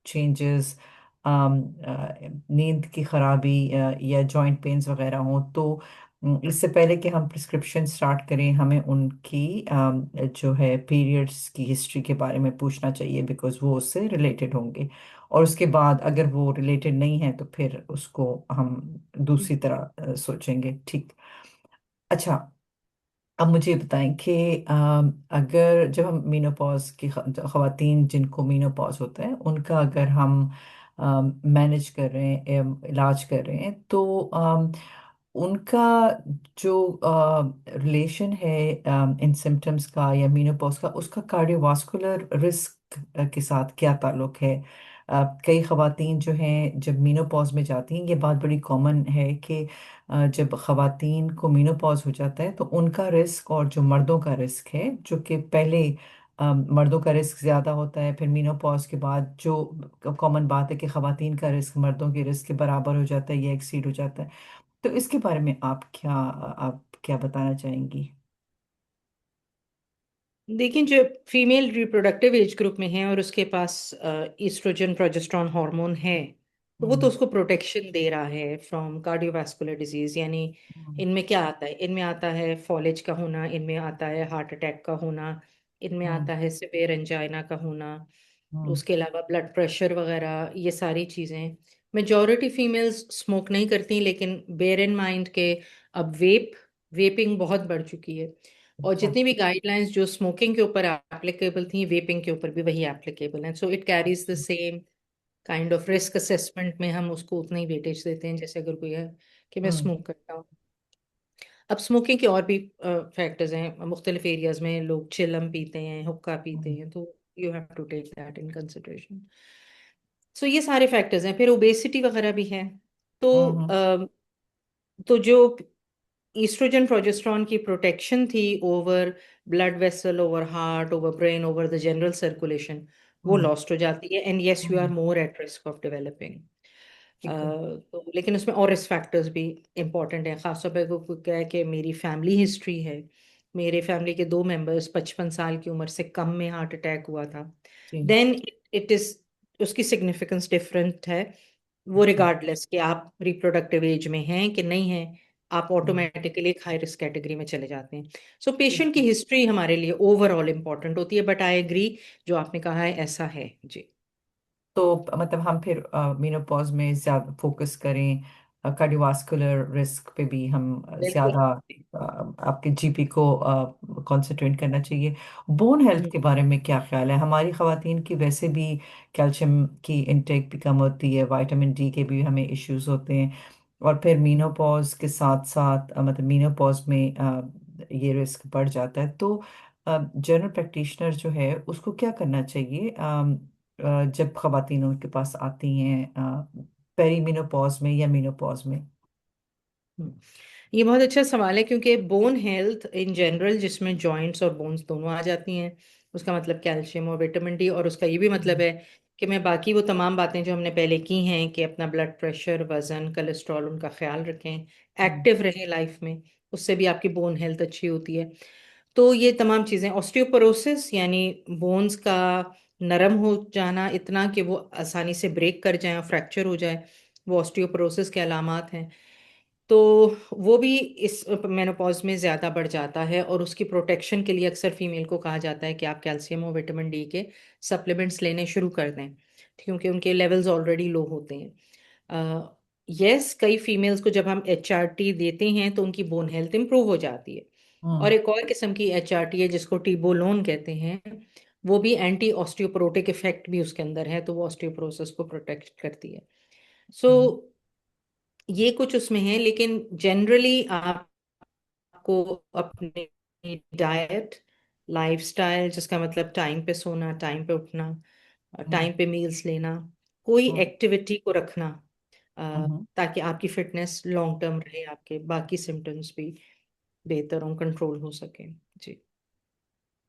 चेंजेस, नींद की खराबी या जॉइंट पेन्स वगैरह हों, तो इससे पहले कि हम प्रिस्क्रिप्शन स्टार्ट करें हमें उनकी जो है पीरियड्स की हिस्ट्री के बारे में पूछना चाहिए, बिकॉज वो उससे रिलेटेड होंगे। और उसके बाद अगर वो रिलेटेड नहीं है तो फिर उसको हम दूसरी तरह सोचेंगे। ठीक। अच्छा, अब मुझे बताएं कि अगर जब हम मीनोपॉज की खवातीन जिनको मीनोपॉज होता है उनका अगर हम मैनेज कर रहे हैं, इलाज कर रहे हैं, तो उनका जो रिलेशन है इन सिम्टम्स का या मीनोपॉज का, उसका कार्डियोवास्कुलर रिस्क के साथ क्या ताल्लुक है? कई खवातीन जो हैं जब मीनोपॉज में जाती हैं, ये बात बड़ी कॉमन है कि जब खवातीन को मेनोपॉज हो जाता है तो उनका रिस्क और जो मर्दों का रिस्क है, जो कि पहले मर्दों का रिस्क ज़्यादा होता है, फिर मेनोपॉज के बाद जो कॉमन बात है कि खवातीन का रिस्क मर्दों के रिस्क के बराबर हो जाता है या एक्सीड हो जाता है। तो इसके बारे में आप क्या बताना चाहेंगी? देखिए, जो फीमेल रिप्रोडक्टिव एज ग्रुप में है और उसके पास ईस्ट्रोजन प्रोजेस्टेरॉन हार्मोन है, तो वो तो हम्म। उसको प्रोटेक्शन दे रहा है फ्रॉम कार्डियोवास्कुलर डिजीज। यानी हम्म। इनमें क्या आता है? इनमें आता है फॉलेज का होना, इनमें आता है हार्ट अटैक का होना, इनमें हम्म। आता है सिवियर एंजाइना का होना, हम्म। उसके अलावा ब्लड प्रेशर वगैरह, ये सारी चीज़ें। मेजॉरिटी फीमेल्स स्मोक नहीं करती, लेकिन बेयर इन माइंड के अब वेपिंग बहुत बढ़ चुकी है। और अच्छा। जितनी भी गाइडलाइंस जो स्मोकिंग के ऊपर एप्लीकेबल थी, वेपिंग के ऊपर भी वही एप्लीकेबल हैं। सो इट कैरीज द अच्छा। Same kind of risk assessment में हम उसको उतना ही वेटेज देते हैं, जैसे अगर कोई है कि मैं हम्म। स्मोक करता हूँ। अब स्मोकिंग के और भी फैक्टर्स हैं, मुख्तलिफ एरियाज में लोग चिलम पीते हैं, हुक्का पीते हम्म। हैं, तो you have to take that in consideration. So ये सारे फैक्टर्स हैं। फिर ओबेसिटी वगैरह भी है। तो हम्म। तो जो ईस्ट्रोजन प्रोजेस्टेरॉन की प्रोटेक्शन थी over blood vessel, over heart, over brain, over the general circulation, वो हम्म। लॉस्ट हो जाती है। And yes, you are hmm. More at risk of developing. ठीक है। तो लेकिन उसमें और रिस्क फैक्टर्स भी इंपॉर्टेंट हैं। खासतौर पर को क्या है कि मेरी फैमिली हिस्ट्री है। मेरे फैमिली के 2 मेंबर्स 55 साल की उम्र से कम में हार्ट अटैक हुआ था। जी। देन इट इज, उसकी सिग्निफिकेंस डिफरेंट है। वो अच्छा। रिगार्डलेस कि आप रिप्रोडक्टिव एज में हैं कि नहीं हैं, आप हम्म। ऑटोमेटिकली एक हाई रिस्क कैटेगरी में चले जाते हैं। सो ठीक पेशेंट की है। हिस्ट्री हमारे लिए ओवरऑल इंपॉर्टेंट होती है, बट आई एग्री, जो आपने कहा है ऐसा है जी। तो मतलब हम फिर मेनोपॉज में ज्यादा फोकस करें, कार्डियोवास्कुलर रिस्क पे भी हम बिल्कुल। ज्यादा आपके जीपी को कंसंट्रेट करना चाहिए। बोन हेल्थ हम्म। के बारे में क्या ख्याल है? हमारी खवातीन की वैसे भी कैल्शियम की इनटेक भी कम होती है, विटामिन डी के भी हमें इश्यूज होते हैं, और फिर मीनोपॉज के साथ साथ मतलब मीनोपॉज में ये रिस्क बढ़ जाता है। तो जनरल प्रैक्टिशनर जो है उसको क्या करना चाहिए जब खवातीन उनके पास आती हैं पेरी मेनोपॉज में या मेनोपॉज में? हम्म। ये बहुत अच्छा सवाल है, क्योंकि बोन हेल्थ इन जनरल, जिसमें जॉइंट्स और बोन्स दोनों आ जाती हैं, उसका मतलब कैल्शियम और विटामिन डी, और उसका ये भी मतलब हम्म। है कि मैं बाकी वो तमाम बातें जो हमने पहले की हैं कि अपना ब्लड प्रेशर, वजन, कोलेस्ट्रॉल, उनका ख्याल रखें, हम्म। एक्टिव रहें लाइफ में, उससे भी आपकी बोन हेल्थ अच्छी होती है। तो ये तमाम चीज़ें, ऑस्टियोपोरोसिस यानी बोन्स का नरम हो जाना इतना कि वो आसानी से ब्रेक कर जाए और फ्रैक्चर हो जाए, वो ऑस्टियोपोरोसिस के अलामात हैं। तो वो भी इस मेनोपॉज में ज़्यादा बढ़ जाता है, और उसकी प्रोटेक्शन के लिए अक्सर फीमेल को कहा जाता है कि आप कैल्शियम और विटामिन डी के सप्लीमेंट्स लेने शुरू कर दें, क्योंकि उनके लेवल्स ऑलरेडी लो होते हैं। यस, कई फीमेल्स को जब हम एचआरटी देते हैं तो उनकी बोन हेल्थ इंप्रूव हो जाती है। और हम्म। एक और किस्म की एचआरटी है जिसको टिबोलोन कहते हैं, वो भी एंटी ऑस्टियोपोरोटिक इफेक्ट भी उसके अंदर है, तो वो ऑस्टियोपोरोसिस को प्रोटेक्ट करती है। सो हम्म। ये कुछ उसमें है, लेकिन जनरली आपको अपने डाइट, लाइफस्टाइल, जिसका मतलब टाइम पे सोना, टाइम पे उठना, हम्म। टाइम पे मील्स लेना, कोई हम्म। एक्टिविटी को रखना, हम्म। ताकि आपकी फिटनेस लॉन्ग टर्म रहे, आपके बाकी सिम्टम्स भी बेहतर हो, कंट्रोल हो सके जी।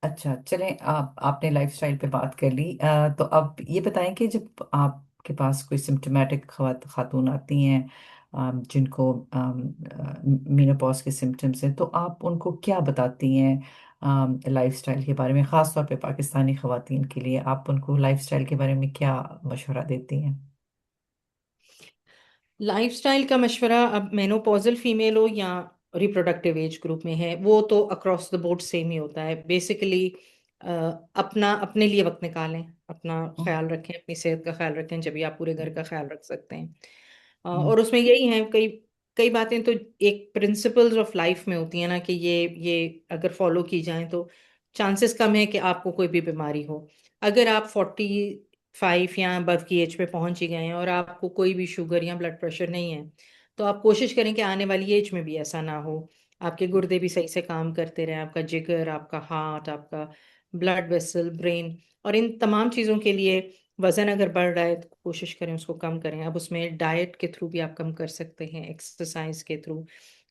अच्छा, चलें, आप आपने लाइफस्टाइल पे बात कर ली, तो अब ये बताएं कि जब आपके पास कोई सिम्टोमेटिक खातून आती हैं जिनको मीनोपॉज के सिम्टम्स हैं, तो आप उनको क्या बताती हैं लाइफस्टाइल के बारे में? ख़ास तौर पे पाकिस्तानी खवातीन के लिए आप उनको लाइफस्टाइल के बारे में क्या मशवरा देती हैं? लाइफस्टाइल का मशवरा, अब मेनोपॉजल फीमेल हो या रिप्रोडक्टिव एज ग्रुप में है, वो तो अक्रॉस द बोर्ड सेम ही होता है बेसिकली। अपना अपने लिए वक्त निकालें, अपना हम्म। ख्याल रखें, अपनी सेहत का ख्याल रखें, जब भी आप पूरे घर का ख्याल रख सकते हैं। हम्म। और उसमें यही है, कई कई बातें तो एक प्रिंसिपल्स ऑफ लाइफ में होती है ना, कि ये अगर फॉलो की जाएं तो चांसेस कम है कि आपको कोई भी बीमारी हो। अगर आप 45 या अबव की एज पे पहुंच ही गए हैं और आपको कोई भी शुगर या ब्लड प्रेशर नहीं है, तो आप कोशिश करें कि आने वाली एज में भी ऐसा ना हो। आपके गुर्दे भी सही से काम करते रहें, आपका जिगर, आपका हार्ट, आपका ब्लड वेसल, ब्रेन। और इन तमाम चीज़ों के लिए वजन अगर बढ़ रहा है तो कोशिश करें उसको कम करें। अब उसमें डाइट के थ्रू भी आप कम कर सकते हैं, एक्सरसाइज के थ्रू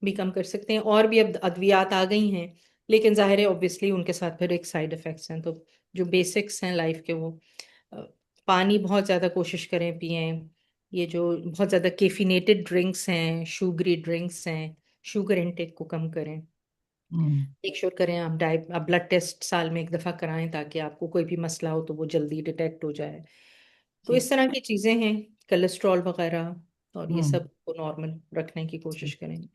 भी कम कर सकते हैं, और भी अब अद्वियात आ गई हैं। लेकिन जाहिर है ऑब्वियसली उनके साथ फिर एक साइड इफेक्ट्स हैं। तो जो बेसिक्स हैं लाइफ के, वो अ, पानी बहुत ज़्यादा कोशिश करें पिएं। ये जो बहुत ज़्यादा कैफिनेटेड ड्रिंक्स हैं, शुगरी ड्रिंक्स हैं, शुगर इनटेक को कम करें। हम्म। मेक श्योर करें आप ब्लड टेस्ट साल में एक दफा कराएं, ताकि आपको कोई भी मसला हो तो वो जल्दी डिटेक्ट हो जाए। तो ठीक। इस तरह की चीजें हैं, कोलेस्ट्रॉल वगैरह, और ये हम्म। सब को नॉर्मल रखने की कोशिश ठीक। करेंगे।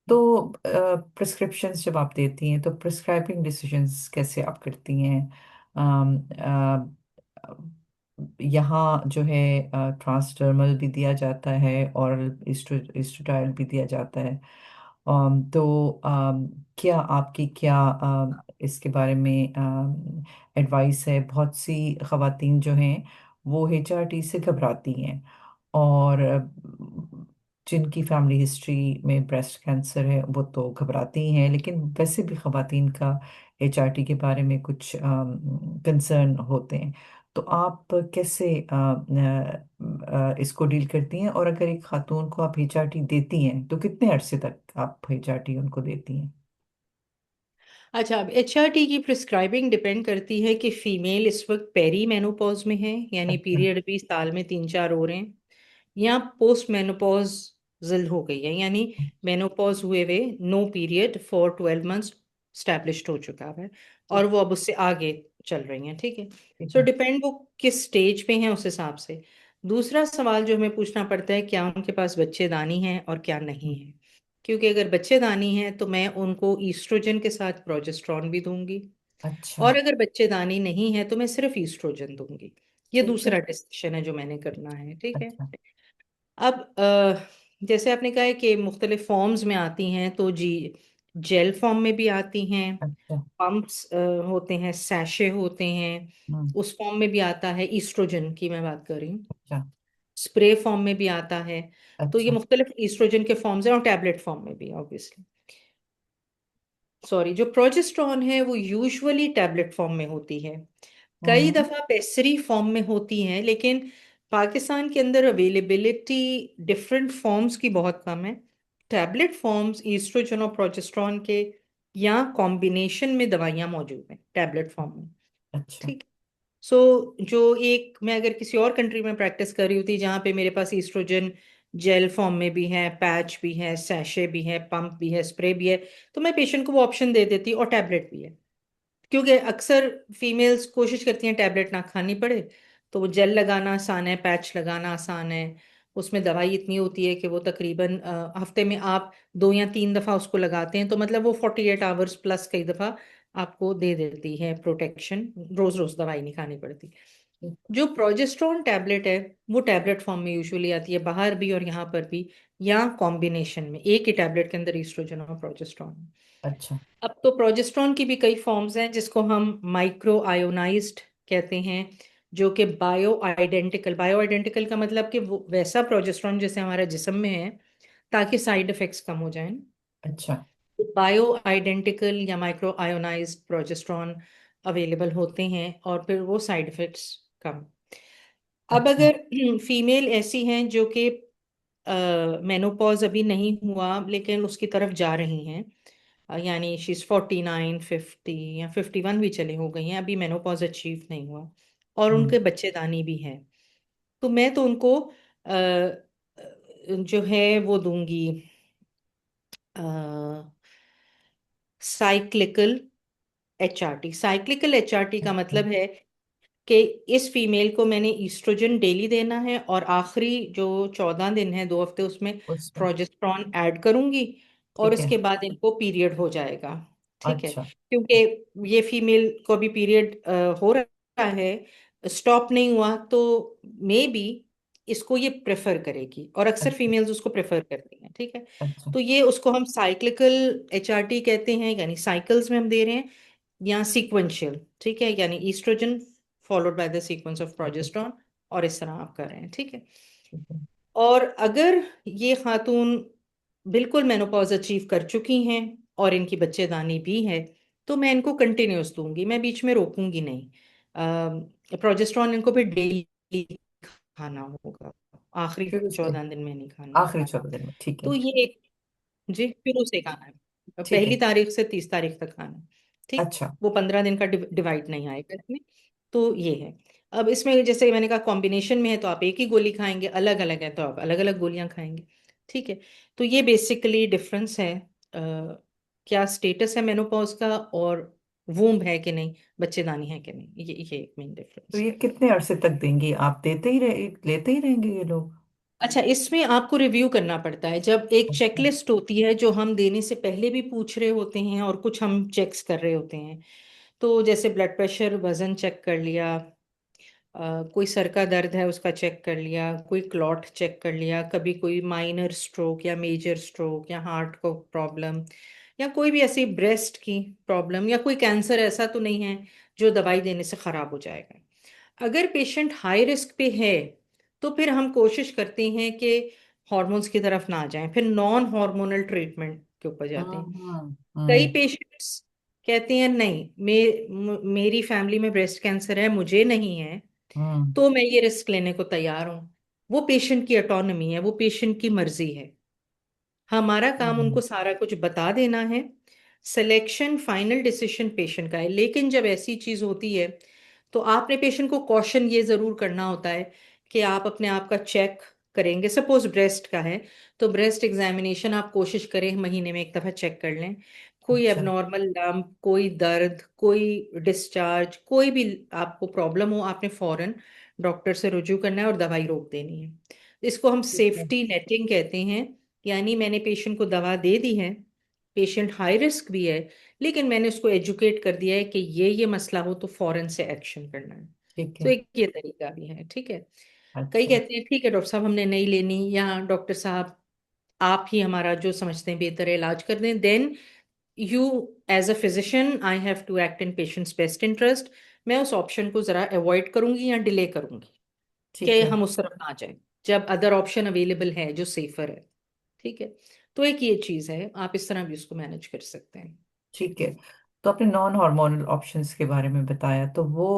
तो प्रिस्क्रिप्शंस जब आप देती हैं तो प्रिस्क्राइबिंग डिसीजंस कैसे आप करती हैं? अम, यहाँ जो है ट्रांसडर्मल भी दिया जाता है और इस्टोडाइल भी दिया जाता है। तो क्या आपकी क्या इसके बारे में एडवाइस है? बहुत सी खवातीन जो हैं वो HRT से घबराती हैं, और जिनकी फैमिली हिस्ट्री में ब्रेस्ट कैंसर है वो तो घबराती ही हैं, लेकिन वैसे भी खवातीन का HRT के बारे में कुछ कंसर्न होते हैं। तो आप कैसे इसको डील करती हैं, और अगर एक खातून को आप HRT देती हैं तो कितने अरसे तक आप HRT उनको देती हैं? अच्छा, अब HRT की प्रिस्क्राइबिंग डिपेंड करती है कि फीमेल इस वक्त पेरी मेनोपॉज में है, यानी अच्छा। पीरियड भी साल में 3-4 हो रहे हैं, या पोस्ट मेनोपॉजल हो गई है, यानी मेनोपॉज हुए हुए no period for 12 months established हो चुका है, और ठीक। वो अब उससे आगे चल रही हैं। ठीक है। ठीक सो है। डिपेंड वो किस स्टेज पे हैं उस हिसाब से। दूसरा सवाल जो हमें पूछना पड़ता है, क्या उनके पास बच्चेदानी है और क्या नहीं है। क्योंकि अगर बच्चेदानी है तो मैं उनको ईस्ट्रोजन के साथ प्रोजेस्ट्रॉन भी दूंगी, अच्छा। और अगर बच्चेदानी नहीं है तो मैं सिर्फ ईस्ट्रोजन दूंगी। ये ठीक है। दूसरा डिसीजन है जो मैंने करना है। ठीक है। अच्छा। अब जैसे आपने कहा है कि मुख्तलिफ फॉर्म्स में आती हैं, तो जी, जेल फॉर्म में भी आती हैं, अच्छा। पंप्स होते हैं, सैशे होते हैं, हम्म। उस फॉर्म में भी आता है, ईस्ट्रोजन की मैं बात कर रही हूँ। अच्छा। स्प्रे फॉर्म में भी आता है। तो ये अच्छा। मुख्तलिफ ईस्ट्रोजन के फॉर्म्स हैं, और टैबलेट फॉर्म में भी ऑब्वियसली। सॉरी, जो प्रोजेस्ट्रॉन है वो यूजुअली टैबलेट फॉर्म में होती है, कई हम्म। दफा पेसरी फॉर्म में होती हैं, लेकिन पाकिस्तान के अंदर अवेलेबिलिटी डिफरेंट फॉर्म्स की बहुत कम है। टैबलेट फॉर्म्स ईस्ट्रोजन और प्रोजेस्ट्रॉन के, या कॉम्बिनेशन में दवाइयाँ मौजूद हैं टैबलेट फॉर्म में। अच्छा। ठीक। सो जो एक, मैं अगर किसी और कंट्री में प्रैक्टिस कर रही होती जहाँ पे मेरे पास ईस्ट्रोजन जेल फॉर्म में भी है, पैच भी है, सैशे भी है, पंप भी है, स्प्रे भी है, तो मैं पेशेंट को वो ऑप्शन दे देती, और टैबलेट भी है। क्योंकि अक्सर फीमेल्स कोशिश करती हैं टैबलेट ना खानी पड़े, तो वो जेल लगाना आसान है, पैच लगाना आसान है, उसमें दवाई इतनी होती है कि वो तकरीबन हफ्ते में आप 2 या 3 दफा उसको लगाते हैं, तो मतलब वो 48 आवर्स प्लस कई दफा आपको दे देती है प्रोटेक्शन, रोज रोज दवाई नहीं खानी पड़ती। ठीक। जो प्रोजेस्ट्रॉन टैबलेट है वो टैबलेट फॉर्म में यूजुअली आती है, बाहर भी और यहाँ पर भी, या कॉम्बिनेशन में एक ही टैबलेट के अंदर ईस्ट्रोजन और प्रोजेस्ट्रॉन। अच्छा। अब तो प्रोजेस्ट्रॉन की भी कई फॉर्म्स हैं, जिसको हम माइक्रो आयोनाइज्ड कहते हैं, जो कि बायो आइडेंटिकल का मतलब कि वो वैसा प्रोजेस्ट्रॉन जैसे हमारे जिस्म में है, ताकि साइड इफेक्ट्स कम हो जाएं। अच्छा। बायो आइडेंटिकल या माइक्रो आयोनाइज्ड प्रोजेस्ट्रॉन अवेलेबल होते हैं, और फिर वो साइड इफेक्ट्स कम। अब अच्छा। अगर फीमेल ऐसी हैं जो कि मेनोपॉज अभी नहीं हुआ लेकिन उसकी तरफ जा रही हैं, यानी शी इज 49, 50 या 51 भी चले हो गई हैं, अभी मेनोपॉज अचीव नहीं हुआ, और हम्म। उनके बच्चेदानी भी है, तो मैं तो उनको जो है वो दूंगी साइक्लिकल HRT। साइक्लिकल HRT का अच्छा। मतलब है कि इस फीमेल को मैंने ईस्ट्रोजन डेली देना है, और आखिरी जो 14 दिन है, 2 हफ्ते, उसमें उसमें। प्रोजेस्ट्रॉन ऐड करूंगी, और ठीक है। उसके बाद इनको पीरियड हो जाएगा। ठीक है। अच्छा। क्योंकि ये फीमेल को अभी पीरियड हो रहा है, स्टॉप नहीं हुआ, तो मे बी इसको ये प्रेफर करेगी, और अक्सर अच्छा। फीमेल्स उसको प्रेफर करती हैं। ठीक है। अच्छा। तो ये उसको हम साइक्लिकल HRT कहते हैं, यानी साइकिल्स में हम दे रहे हैं, या सीक्वेंशियल। ठीक है, यानी oestrogen followed by the sequence of ठीक है। प्रोजेस्टेरॉन, और इस तरह आप कर रहे हैं। ठीक है। ठीक है। और अगर ये खातून बिल्कुल मेनोपॉज अचीव कर चुकी हैं और इनकी बच्चेदानी भी है, तो मैं इनको कंटिन्यूस दूंगी, मैं बीच में रोकूंगी नहीं। प्रोजेस्टेरॉन इनको भी डेली खाना होगा, आखिरी शुरू से 14 दिन में नहीं खाना है। आखिरी 14 दिन में, ठीक है। तो ये, जी, शुरू से खाना है, ठीक है। 1 तारीख से 30 तारीख तक खाना है। ठीक। अच्छा। वो 15 दिन का डिवाइड नहीं आएगा इसमें। तो ये है। अब इसमें जैसे मैंने कहा कॉम्बिनेशन में है तो आप एक ही गोली खाएंगे, अलग अलग है तो आप अलग अलग गोलियां खाएंगे। ठीक है। तो ये बेसिकली डिफरेंस है क्या स्टेटस है मेनोपॉज का, और वूम्ब है कि नहीं, बच्चेदानी है कि नहीं, ये एक मेन तो डिफरेंस ये है। कितने अरसे तक देंगी? आप देते ही रहे, लेते ही रहेंगे ये लोग? अच्छा, इसमें आपको रिव्यू करना पड़ता है। जब एक अच्छा। चेकलिस्ट होती है जो हम देने से पहले भी पूछ रहे होते हैं और कुछ हम चेक्स कर रहे होते हैं। तो जैसे ब्लड प्रेशर, वजन चेक कर लिया, कोई सर का दर्द है उसका चेक कर लिया, कोई क्लॉट चेक कर लिया, कभी कोई माइनर स्ट्रोक या मेजर स्ट्रोक या हार्ट को प्रॉब्लम, या कोई भी ऐसी ब्रेस्ट की प्रॉब्लम, या कोई कैंसर ऐसा तो नहीं है जो दवाई देने से खराब हो जाएगा। अगर पेशेंट हाई रिस्क पे है तो फिर हम कोशिश करते हैं कि हॉर्मोन्स की तरफ ना जाएं, फिर नॉन हार्मोनल ट्रीटमेंट के ऊपर जाते हैं। कई हम्म। पेशेंट्स कहते हैं नहीं, मेरी फैमिली में ब्रेस्ट कैंसर है, मुझे नहीं है, हम्म। तो मैं ये रिस्क लेने को तैयार हूं। वो पेशेंट की ऑटोनॉमी है, वो पेशेंट की मर्जी है। हमारा काम हम्म। उनको सारा कुछ बता देना है। सिलेक्शन, फाइनल डिसीजन पेशेंट का है। लेकिन जब ऐसी चीज होती है तो आपने पेशेंट को कॉशन ये जरूर करना होता है कि आप अपने आप का चेक करेंगे। सपोज ब्रेस्ट का है तो ब्रेस्ट एग्जामिनेशन आप कोशिश करें महीने में एक दफा चेक कर लें। कोई अच्छा। एबनॉर्मल लंप, कोई दर्द, कोई डिस्चार्ज, कोई भी आपको प्रॉब्लम हो, आपने फौरन डॉक्टर से रुजू करना है और दवाई रोक देनी है। इसको हम ठीक है। सेफ्टी नेटिंग कहते हैं। यानी मैंने पेशेंट को दवा दे दी है, पेशेंट हाई रिस्क भी है, लेकिन मैंने उसको एजुकेट कर दिया है कि ये मसला हो तो फौरन से एक्शन करना है। ठीक तो है। एक ये तरीका भी है, ठीक है। कई अच्छा। कहते हैं ठीक है डॉक्टर साहब हमने नहीं लेनी, या डॉक्टर साहब आप ही हमारा जो समझते हैं बेहतर है इलाज कर दें। Then you as a physician I have to act in patient's best interest. मैं उस ऑप्शन को जरा अवॉइड करूंगी या डिले करूंगी ठीक कि है। हम उस तरफ ना जाए, जब अदर ऑप्शन अवेलेबल है जो सेफर है। ठीक है। तो एक ये चीज है, आप इस तरह भी उसको मैनेज कर सकते हैं। ठीक है। तो आपने नॉन हार्मोनल ऑप्शंस के बारे में बताया, तो वो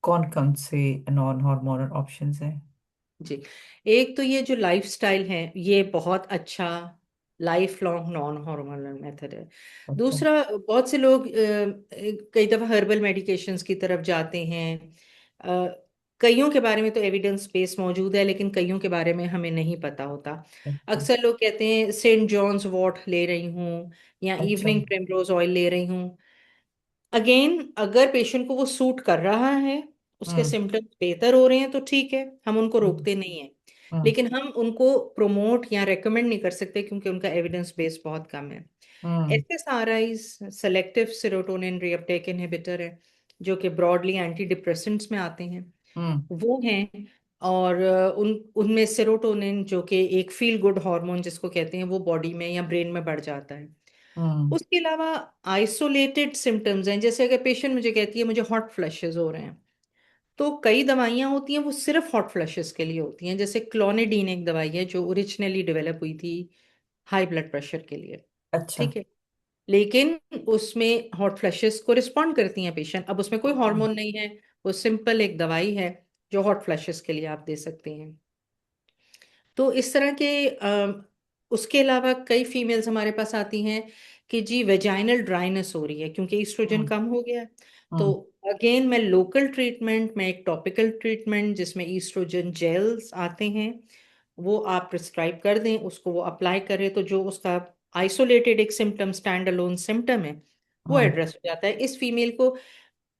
कौन कौन से नॉन हार्मोनल ऑप्शंस हैं? जी, एक तो ये जो लाइफस्टाइल है, ये बहुत अच्छा life long non hormonal method है। अच्छा। दूसरा, बहुत से लोग कई दफा हर्बल मेडिकेशंस की तरफ जाते हैं। कईयों के बारे में तो एविडेंस बेस मौजूद है, लेकिन कईयों के बारे में हमें नहीं पता होता। अच्छा। अक्सर लोग कहते हैं सेंट जॉन्स वॉट ले रही हूँ, या अच्छा। इवनिंग प्रिमरोज ऑयल ले रही हूँ। अगेन, अगर पेशेंट को वो सूट कर रहा है, उसके हम्म। सिम्टम्स बेहतर हो रहे हैं, तो ठीक है, हम उनको हम्म। रोकते नहीं है। हम्म। लेकिन हम उनको प्रोमोट या रेकमेंड नहीं कर सकते क्योंकि उनका एविडेंस बेस बहुत कम है। Hmm. SSRIs selective serotonin reuptake inhibitor है, जो कि ब्रॉडली एंटी डिप्रेसेंट्स में आते हैं, हम्म। वो हैं। और उन उनमें सेरोटोनिन जो कि एक फील गुड हार्मोन जिसको कहते हैं, वो बॉडी में या ब्रेन में बढ़ जाता है। हम्म। उसके अलावा आइसोलेटेड सिम्टम्स हैं, जैसे अगर पेशेंट मुझे कहती है मुझे हॉट फ्लैशेस हो रहे हैं, तो कई दवाइयां होती हैं वो सिर्फ हॉट फ्लैशेस के लिए होती हैं। जैसे क्लोनिडीन एक दवाई है जो ओरिजिनली डेवलप हुई थी हाई ब्लड प्रेशर के लिए। अच्छा। ठीक है। लेकिन उसमें हॉट फ्लैशेस को रिस्पॉन्ड करती हैं पेशेंट। अब उसमें कोई हम्म। हार्मोन नहीं है, वो सिंपल एक दवाई है जो हॉट फ्लैशेस के लिए आप दे सकते हैं। तो इस तरह के उसके अलावा कई फीमेल्स हमारे पास आती हैं कि जी वेजाइनल ड्राइनेस हो रही है क्योंकि ईस्ट्रोजन हम्म। कम हो गया है। तो हम्म। अगेन मैं लोकल ट्रीटमेंट में एक टॉपिकल ट्रीटमेंट जिसमें ईस्ट्रोजन जेल्स आते हैं, वो आप प्रिस्क्राइब कर दें, उसको वो अप्लाई करें, तो जो उसका आइसोलेटेड एक सिम्टम, स्टैंड अलोन सिम्टम है, वो हम्म। एड्रेस हो जाता है। इस फीमेल को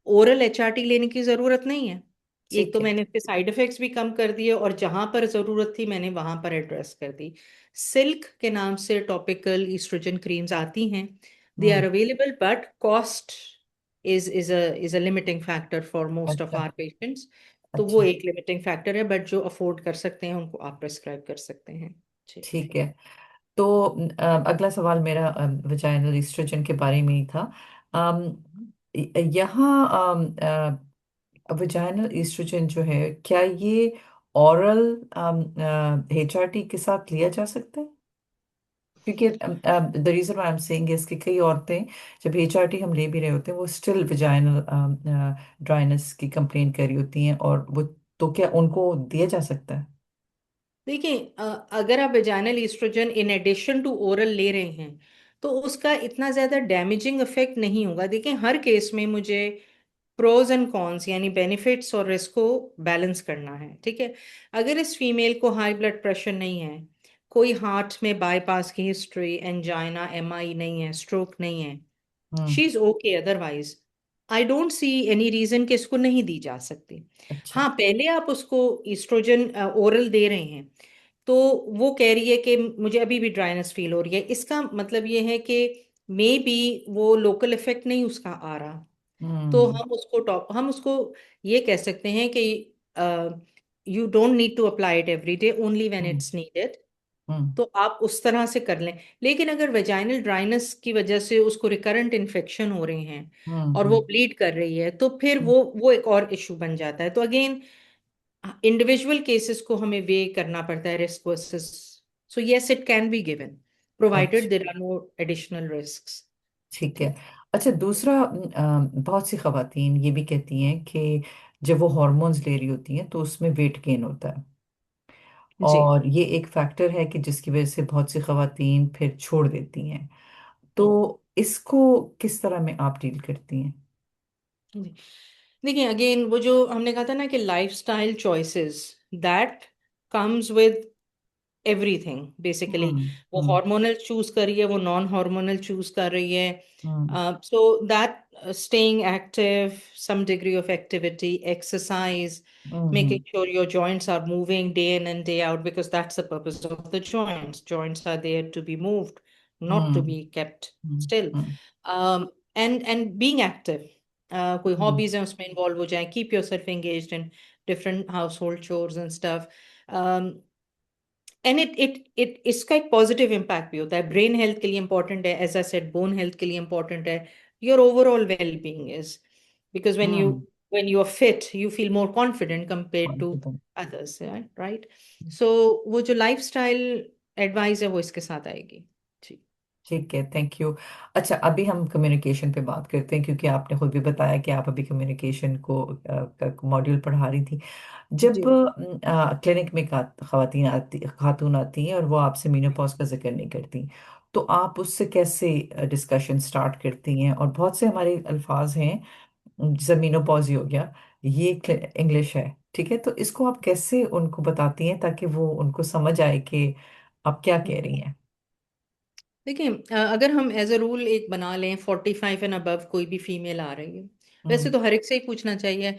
ओरल एचआरटी लेने की जरूरत नहीं है। एक तो ठीक है। मैंने इसके साइड इफेक्ट्स भी कम कर दिए, और जहां पर जरूरत थी मैंने वहां पर एड्रेस कर दी। सिल्क के नाम से टॉपिकल ईस्ट्रोजन क्रीम्स आती हैं, they are hmm. Available, but cost is a limiting factor for most of अच्छा। Our patients. तो वो अच्छा। एक लिमिटिंग फैक्टर है, बट जो अफोर्ड कर सकते हैं उनको आप प्रेस्क्राइब कर सकते हैं। जी। ठीक है। तो अगला सवाल मेरा वजाइनल ईस्ट्रोजन के बारे में ही था। अम, यहाँ वजाइनल ईस्ट्रोजन जो है, क्या ये ओरल HRT के साथ लिया जा सकता है? क्योंकि the reason I am saying is कि कई औरतें जब HRT हम ले भी रहे होते हैं, वो स्टिल वजाइनल ड्राइनेस की कंप्लेन कर रही होती हैं, और वो, तो क्या उनको दिया जा सकता है? देखिए, अगर आप vaginal oestrogen in addition to oral ले रहे हैं तो उसका इतना ज्यादा डैमेजिंग इफेक्ट नहीं होगा। देखिए, हर केस में मुझे प्रोज एंड कॉन्स यानी बेनिफिट्स और रिस्क को बैलेंस करना है, ठीक है। अगर इस फीमेल को हाई ब्लड प्रेशर नहीं है, कोई हार्ट में बाईपास की हिस्ट्री, एंजाइना, एमआई नहीं है, स्ट्रोक नहीं है, hmm. She is okay, otherwise I don't see any reason कि इसको नहीं दी जा सकती। अच्छा। हाँ, पहले आप उसको ईस्ट्रोजन ओरल दे रहे हैं, तो वो कह रही है कि मुझे अभी भी ड्राइनेस फील हो रही है, इसका मतलब ये है कि मे बी वो लोकल इफेक्ट नहीं उसका आ रहा। तो हम्म। हम उसको ये कह सकते हैं कि you don't need to apply it every day, only when hmm. It's needed. Hmm. तो आप उस तरह से कर लें। लेकिन अगर वेजाइनल ड्राइनेस की वजह से उसको रिकरेंट इन्फेक्शन हो रहे हैं हम्म। और वो ब्लीड कर रही है, तो फिर वो एक और इशू बन जाता है। तो अगेन इंडिविजुअल केसेस को हमें वे करना पड़ता है, risk versus. So yes, it can be given provided अच्छा। There are no additional risks. ठीक है। ठीक। अच्छा, दूसरा, बहुत सी खवातीन ये भी कहती हैं कि जब वो हॉर्मोन्स ले रही होती हैं तो उसमें वेट गेन होता है, जी। और ये एक फैक्टर है कि जिसकी वजह से बहुत सी खवातीन फिर छोड़ देती हैं। तो हम्म। इसको किस तरह में आप डील करती हैं? जी। देखिए, अगेन वो जो हमने कहा था ना कि lifestyle choices, that comes with everything basically. Hmm. वो हम्म। हार्मोनल चूज कर रही है, वो नॉन हार्मोनल चूज कर रही है। Hmm. So that staying active, some degree of activity, exercise, hmm. making sure your joints are moving day in and day out, because that's the purpose of the joints. Joints are there to be moved, not to hmm. be kept hmm. still. Hmm. And being active. कोई हम्म। Hobbies हैं उसमें involve हो जाए, keep your self engaged in different house hold chores and stuff. And it इसका एक positive impact भी होता है, ब्रेन हेल्थ के लिए इंपॉर्टेंट है, as I said bone health के लिए इंपॉर्टेंट है, your overall well being is, because hmm. when you are fit you feel more confident compared to Confident. others, right? So वो जो लाइफस्टाइल एडवाइस है वो इसके साथ आएगी। जी। ठीक है, थैंक यू। अच्छा, अभी हम कम्युनिकेशन पे बात करते हैं, क्योंकि आपने खुद भी बताया कि आप अभी कम्युनिकेशन को का मॉड्यूल पढ़ा रही थी। जब जी। क्लिनिक में खातून आती हैं और वो आपसे मीनोपॉज का जिक्र नहीं करती, तो आप उससे कैसे डिस्कशन स्टार्ट करती हैं? और बहुत से हमारे अल्फाज हैं, जैसे मीनोपॉज ही हो गया, ये इंग्लिश है, ठीक है, तो इसको आप कैसे उनको बताती हैं ताकि वो उनको समझ आए कि आप क्या कह रही हैं? देखिए, अगर हम एज अ रूल एक बना लें, 45 एंड अबव कोई भी फीमेल आ रही है, वैसे हम्म। तो हर एक से ही पूछना चाहिए।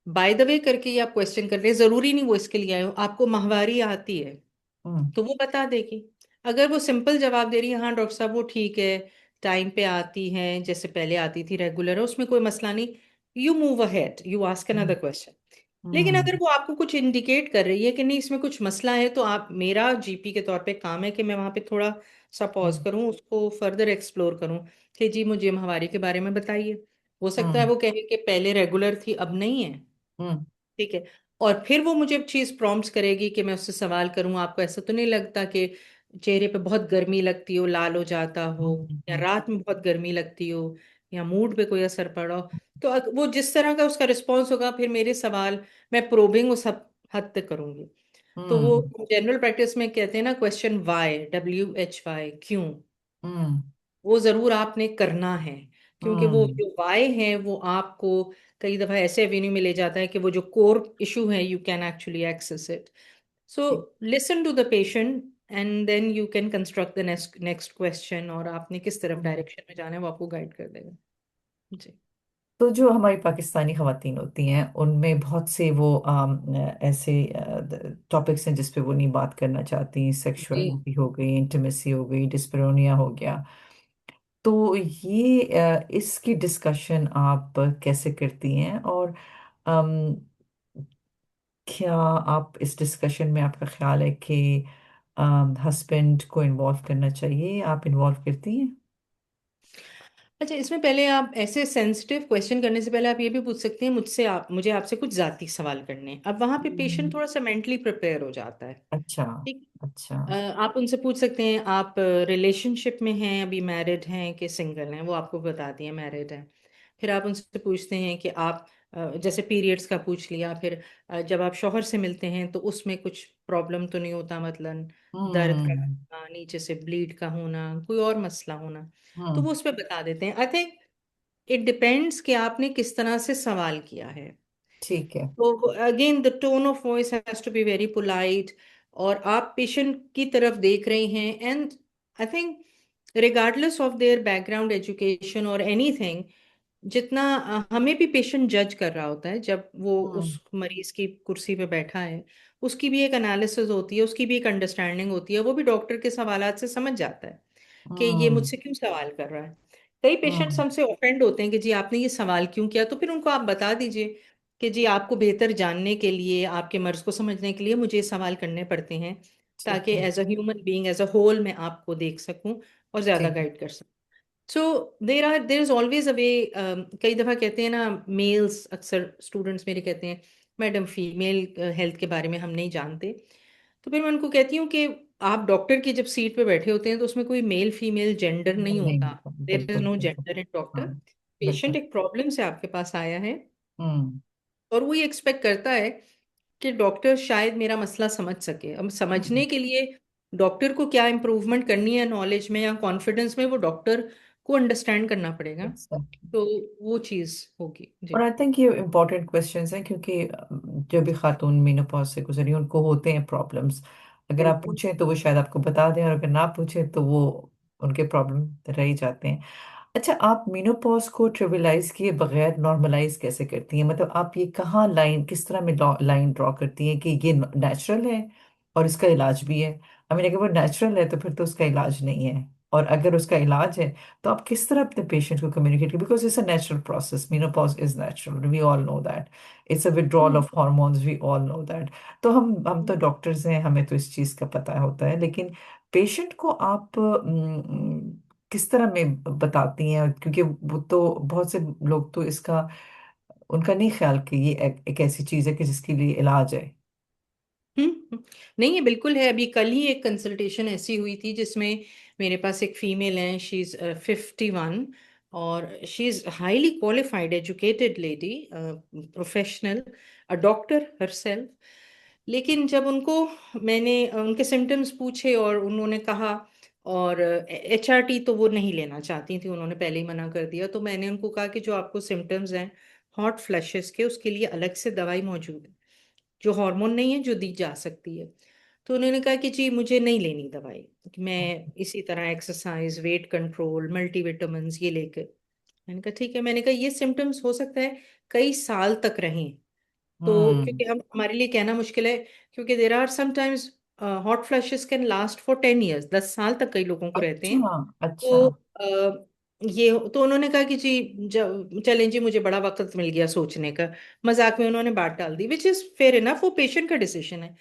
बाय द वे करके ये आप क्वेश्चन कर रहे हैं, जरूरी नहीं वो इसके लिए आए हो। आपको माहवारी आती है हम्म। तो वो बता देगी। अगर वो सिंपल जवाब दे रही है, हाँ डॉक्टर साहब वो ठीक है, टाइम पे आती हैं जैसे पहले आती थी, रेगुलर है, उसमें कोई मसला नहीं, you move ahead, you ask another question. लेकिन अगर हम्म। वो आपको कुछ इंडिकेट कर रही है कि नहीं इसमें कुछ मसला है, तो आप, मेरा जीपी के तौर पे काम है कि मैं वहां पे थोड़ा सा पॉज हम्म। करूं, उसको फर्दर एक्सप्लोर करूं कि जी मुझे हमारी के बारे में बताइए। हो सकता है हम्म। वो कहे कि पहले रेगुलर थी अब नहीं है, हम्म। ठीक है। और फिर वो मुझे चीज प्रॉम्प्ट करेगी कि मैं उससे सवाल करूं, आपको ऐसा तो नहीं लगता कि चेहरे पे बहुत गर्मी लगती हो, लाल हो जाता हो, या हम्म। रात में बहुत गर्मी लगती हो, या मूड पे कोई असर पड़ा हो। तो वो जिस तरह का उसका रिस्पॉन्स होगा, फिर मेरे सवाल, मैं प्रोबिंग उस हद तक करूंगी। तो वो हम्म। जनरल प्रैक्टिस में कहते हैं ना, क्वेश्चन वाई, WHY, क्यों, हम्म। वो जरूर आपने करना है। क्योंकि वो हम्म। जो वाई है वो आपको कई दफा ऐसे एवेन्यू में ले जाता है कि वो जो कोर इशू है you can actually access it. So ठीक। Listen to the patient and then you can construct the next next question, और आपने किस तरफ हम्म। डायरेक्शन में जाना है वो आपको गाइड कर देगा। जी। तो जो हमारी पाकिस्तानी खवातीन होती हैं उनमें बहुत से वो ऐसे टॉपिक्स हैं जिस पे वो नहीं बात करना चाहती, जी। सेक्सुअलिटी हो गई, इंटीमेसी हो गई, डिस्पेरोनिया हो गया। तो ये इसकी डिस्कशन आप कैसे करती हैं? और अम, क्या आप इस डिस्कशन में, आपका ख्याल है कि हस्बैंड को इन्वॉल्व करना चाहिए? आप इन्वॉल्व करती हैं? अच्छा, इसमें पहले आप ऐसे सेंसिटिव क्वेश्चन करने से पहले आप ये भी पूछ सकते हैं मुझसे, आप मुझे आपसे कुछ जाती सवाल करने हैं। अब वहां पे पेशेंट हम्म। थोड़ा सा मेंटली प्रिपेयर हो जाता है। अच्छा। ठीक। अच्छा। आप उनसे पूछ सकते हैं, आप रिलेशनशिप में हैं, अभी मैरिड हैं कि सिंगल हैं, वो आपको बता दिए मैरिड हैं। फिर आप उनसे पूछते हैं कि आप, जैसे पीरियड्स का पूछ लिया, फिर जब आप शौहर से मिलते हैं तो उसमें कुछ प्रॉब्लम तो नहीं होता, मतलब दर्द का हम्म। होना, नीचे से ब्लीड का होना, कोई और मसला होना, तो हम्म। वो उस पर बता देते हैं। आई थिंक इट डिपेंड्स कि आपने किस तरह से सवाल किया है। ठीक है। तो again the tone of voice has to be very polite. और आप पेशेंट की तरफ देख रहे हैं, and I think regardless of their background education और एनीथिंग, जितना हमें भी पेशेंट जज कर रहा होता है जब वो हम्म। उस मरीज की कुर्सी पे बैठा है, उसकी भी एक एनालिसिस होती है, उसकी भी एक अंडरस्टैंडिंग होती है, वो भी डॉक्टर के सवालात से समझ जाता है कि ये हम्म। मुझसे क्यों सवाल कर रहा है। कई पेशेंट्स हम्म। हमसे ऑफेंड होते हैं कि जी आपने ये सवाल क्यों किया, तो फिर उनको आप बता दीजिए कि जी आपको बेहतर जानने के लिए, आपके मर्ज को समझने के लिए मुझे ये सवाल करने पड़ते हैं, ठीक ताकि है। As a human being, as a whole मैं आपको देख सकूं और ज्यादा ठीक है। गाइड कर सकूं। सो देर इज ऑलवेज अ वे। कई दफा कहते हैं ना, मेल्स अक्सर स्टूडेंट्स मेरे कहते हैं मैडम फीमेल हेल्थ के बारे में हम नहीं जानते। तो फिर मैं उनको कहती हूँ कि आप डॉक्टर की जब सीट पे बैठे होते हैं तो उसमें कोई मेल फीमेल जेंडर नहीं नहीं होता। होता, देर इज बिल्कुल नो बिल्कुल। Gender in doctor. हाँ। पेशेंट बिल्कुल। एक प्रॉब्लम से आपके पास आया है हम्म। और वो ये एक्सपेक्ट करता है कि डॉक्टर शायद मेरा मसला समझ सके। अब समझने के लिए डॉक्टर को क्या इम्प्रूवमेंट करनी है नॉलेज में या कॉन्फिडेंस में, वो डॉक्टर को अंडरस्टैंड करना पड़ेगा। एग्जैक्टली। तो वो चीज़ होगी और जी। आई थिंक ये इम्पोर्टेंट क्वेश्चंस हैं, क्योंकि जो भी खातून मेनोपॉज से गुजरी उनको होते हैं प्रॉब्लम्स। अगर आप बिल्कुल। पूछें तो वो शायद आपको बता दें, और अगर ना पूछें तो वो उनके प्रॉब्लम रह ही जाते हैं। अच्छा, आप मेनोपॉज को ट्रिविलाइज किए बगैर नॉर्मलाइज कैसे करती हैं? मतलब आप ये कहाँ लाइन, किस तरह में लाइन ड्रॉ करती हैं कि ये नेचुरल है और इसका इलाज भी है? आई मीन, अगर वो नेचुरल है तो फिर तो उसका इलाज नहीं है, और अगर उसका इलाज है तो आप किस तरह अपने पेशेंट को communicate, because it's a natural process, menopause is natural, we all know that. It's a withdrawal hmm. Of hormones, we all know that. तो हम तो डॉक्टर्स हैं, हमें तो इस चीज़ का पता होता है, लेकिन पेशेंट को आप किस तरह में बताती हैं? क्योंकि वो तो बहुत से लोग तो इसका, उनका नहीं ख्याल कि ये एक ऐसी चीज़ है कि जिसके लिए इलाज है। नहीं, ये बिल्कुल है। अभी कल ही एक कंसल्टेशन ऐसी हुई थी जिसमें मेरे पास एक फीमेल है, शी इज 51, और she is highly qualified educated lady, professional, a doctor herself. लेकिन जब उनको मैंने उनके सिम्टम्स पूछे और उन्होंने कहा, और HRT तो वो नहीं लेना चाहती थी, उन्होंने पहले ही मना कर दिया, तो मैंने उनको कहा कि जो आपको सिम्टम्स हैं हॉट फ्लैशेस के, उसके लिए अलग से दवाई मौजूद है, जो हार्मोन नहीं है, जो दी जा सकती है। तो उन्होंने कहा कि जी मुझे नहीं लेनी दवाई, कि मैं इसी तरह एक्सरसाइज, वेट कंट्रोल, मल्टीविटामिन्स ये लेकर। मैंने कहा ठीक है। मैंने कहा ये सिम्टम्स हो सकता है कई साल तक रहें, तो हम्म। क्योंकि हम हमारे लिए कहना मुश्किल है, क्योंकि there are sometimes hot flashes can last for 10 years, 10 साल तक कई लोगों को रहते हैं। अच्छा। अच्छा। तो ये तो उन्होंने कहा कि जी चलें जी, मुझे बड़ा वक्त मिल गया सोचने का। मजाक में उन्होंने बात डाल दी, विच इज फेयर इनफ, वो पेशेंट का डिसीजन है।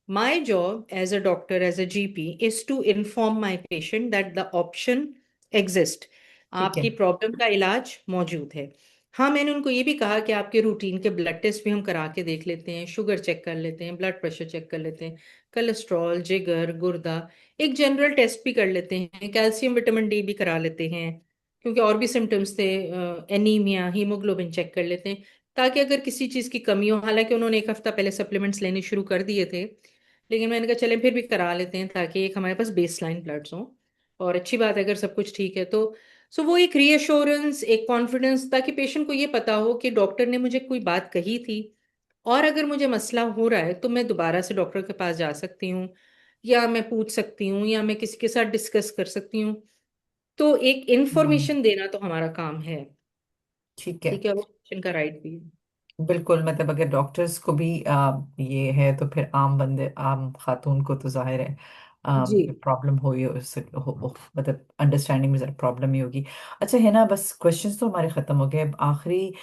My job as a doctor, as a GP, is to inform my patient that the option exist, ठीक है। आपकी प्रॉब्लम का इलाज मौजूद है। हाँ, मैंने उनको ये भी कहा कि आपके रूटीन के ब्लड टेस्ट भी हम करा के देख लेते हैं, शुगर चेक कर लेते हैं, ब्लड प्रेशर चेक कर लेते हैं, कोलेस्ट्रॉल, जिगर, गुर्दा, एक जनरल टेस्ट भी कर लेते हैं, कैल्शियम विटामिन D भी करा लेते हैं, क्योंकि और भी सिम्टम्स थे, एनीमिया, हीमोग्लोबिन चेक कर लेते हैं, ताकि अगर किसी चीज़ की कमी हो। हालांकि उन्होंने एक हफ्ता पहले सप्लीमेंट्स लेने शुरू कर दिए थे, लेकिन मैंने कहा चलें फिर भी करा लेते हैं, ताकि एक हमारे पास बेस लाइन ब्लड्स हों। और अच्छी बात है अगर सब कुछ ठीक है तो। सो वो एक रीअश्योरेंस, एक कॉन्फिडेंस, ताकि पेशेंट को ये पता हो कि डॉक्टर ने मुझे कोई बात कही थी, और अगर मुझे मसला हो रहा है तो मैं दोबारा से डॉक्टर के पास जा सकती हूँ, या मैं पूछ सकती हूँ, या मैं किसी के साथ डिस्कस कर सकती हूँ। तो एक हम्म। इंफॉर्मेशन देना तो हमारा काम है। ठीक है। ठीक है, वो पेशेंट का राइट भी है। बिल्कुल, मतलब अगर डॉक्टर्स को भी ये है तो फिर आम बंदे, आम खातून को तो जाहिर है जी। प्रॉब्लम हो ही मतलब अंडरस्टैंडिंग में ज़रा प्रॉब्लम ही होगी। अच्छा है ना, बस क्वेश्चंस तो हमारे ख़त्म हो गए। अब आखिरी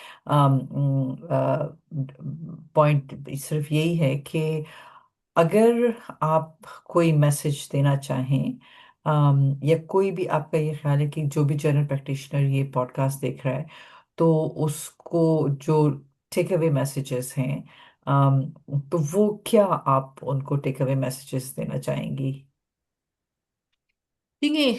पॉइंट सिर्फ यही है कि अगर आप कोई मैसेज देना चाहें, या कोई भी आपका ये ख्याल है कि जो भी जनरल प्रैक्टिशनर ये पॉडकास्ट देख रहा है, तो उसको जो टेक अवे मैसेजेस हैं, तो वो क्या आप उनको टेक अवे मैसेजेस देना चाहेंगी? देखिए,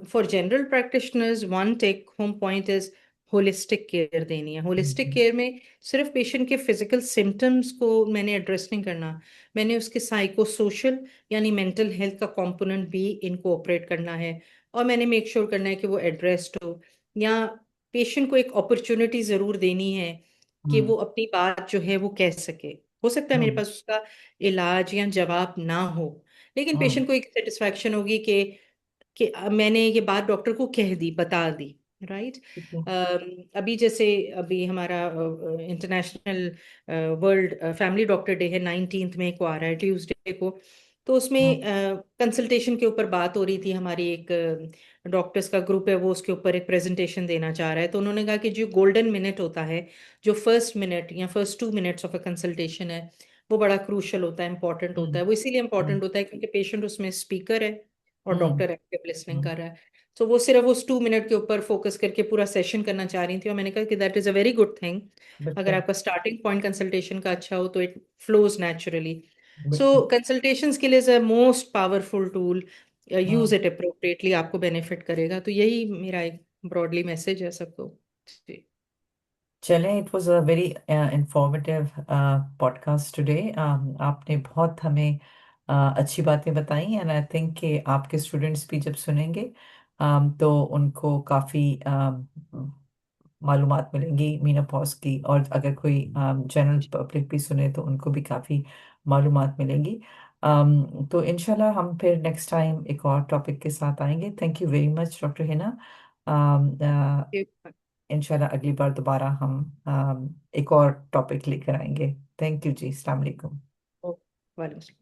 for general practitioners one take home point is holistic care देनी है। होलिस्टिक हम्म। केयर में सिर्फ पेशेंट के फिजिकल सिम्टम्स को मैंने एड्रेस नहीं करना, मैंने उसके साइको सोशल यानी मेंटल हेल्थ का कंपोनेंट भी इनकोऑपरेट करना है, और मैंने मेक श्योर करना है कि वो एड्रेस्ड हो, या पेशेंट को एक अपॉर्चुनिटी ज़रूर देनी है कि हम्म। वो अपनी बात जो है वो कह सके। हो सकता है मेरे हम्म। पास उसका इलाज या जवाब ना हो, लेकिन हम्म। पेशेंट को एक सेटिस्फैक्शन होगी कि मैंने ये बात डॉक्टर को कह दी, बता दी। राइट। ठीक है। अभी जैसे अभी हमारा international world family doctor day है, 19 मई को आ रहा है, ट्यूसडे को। तो उसमें हम्म। कंसल्टेशन के ऊपर बात हो रही थी। हमारी एक डॉक्टर्स का ग्रुप है, वो उसके ऊपर एक प्रेजेंटेशन देना चाह रहा है। तो उन्होंने कहा कि जो गोल्डन मिनट होता है, जो फर्स्ट मिनट या first 2 minutes of a consultation है, वो बड़ा क्रूशल होता है, इंपॉर्टेंट होता हम्म। है। वो इसीलिए हम्म। इंपॉर्टेंट होता है क्योंकि पेशेंट उसमें स्पीकर है और हम्म। डॉक्टर एक्टिव लिसनिंग हम्म। कर रहा है। तो वो सिर्फ उस 2 मिनट के ऊपर फोकस करके पूरा सेशन करना चाह रही थी, और मैंने कहा कि that is a very good thing. अगर बिल्कुल। आपका स्टार्टिंग पॉइंट कंसल्टेशन का अच्छा हो तो इट फ्लोज नेचुरली। सो बिल्कुल। कंसल्टेशंस के लिए is a most powerful tool, use hmm. It appropriately, आपको बेनिफिट करेगा। तो यही मेरा एक ब्रॉडली मैसेज है सबको। जी। चलें, it was a very informative podcast today. आपने बहुत हमें अच्छी बातें बताई, एंड आई थिंक कि आपके स्टूडेंट्स भी जब सुनेंगे तो उनको काफ़ी मालूमात मिलेंगी मीनोपॉज की, और अगर कोई जनरल पब्लिक भी सुने तो उनको भी काफ़ी मालूमात मिलेंगी। तो इंशाल्लाह हम फिर नेक्स्ट टाइम एक और टॉपिक के साथ आएंगे। Thank you very much doctor Hina. इंशाल्लाह अगली बार दोबारा हम एक और टॉपिक लेकर आएंगे। थैंक यू जी। अस्सलाम वालेकुम। वालेकुम।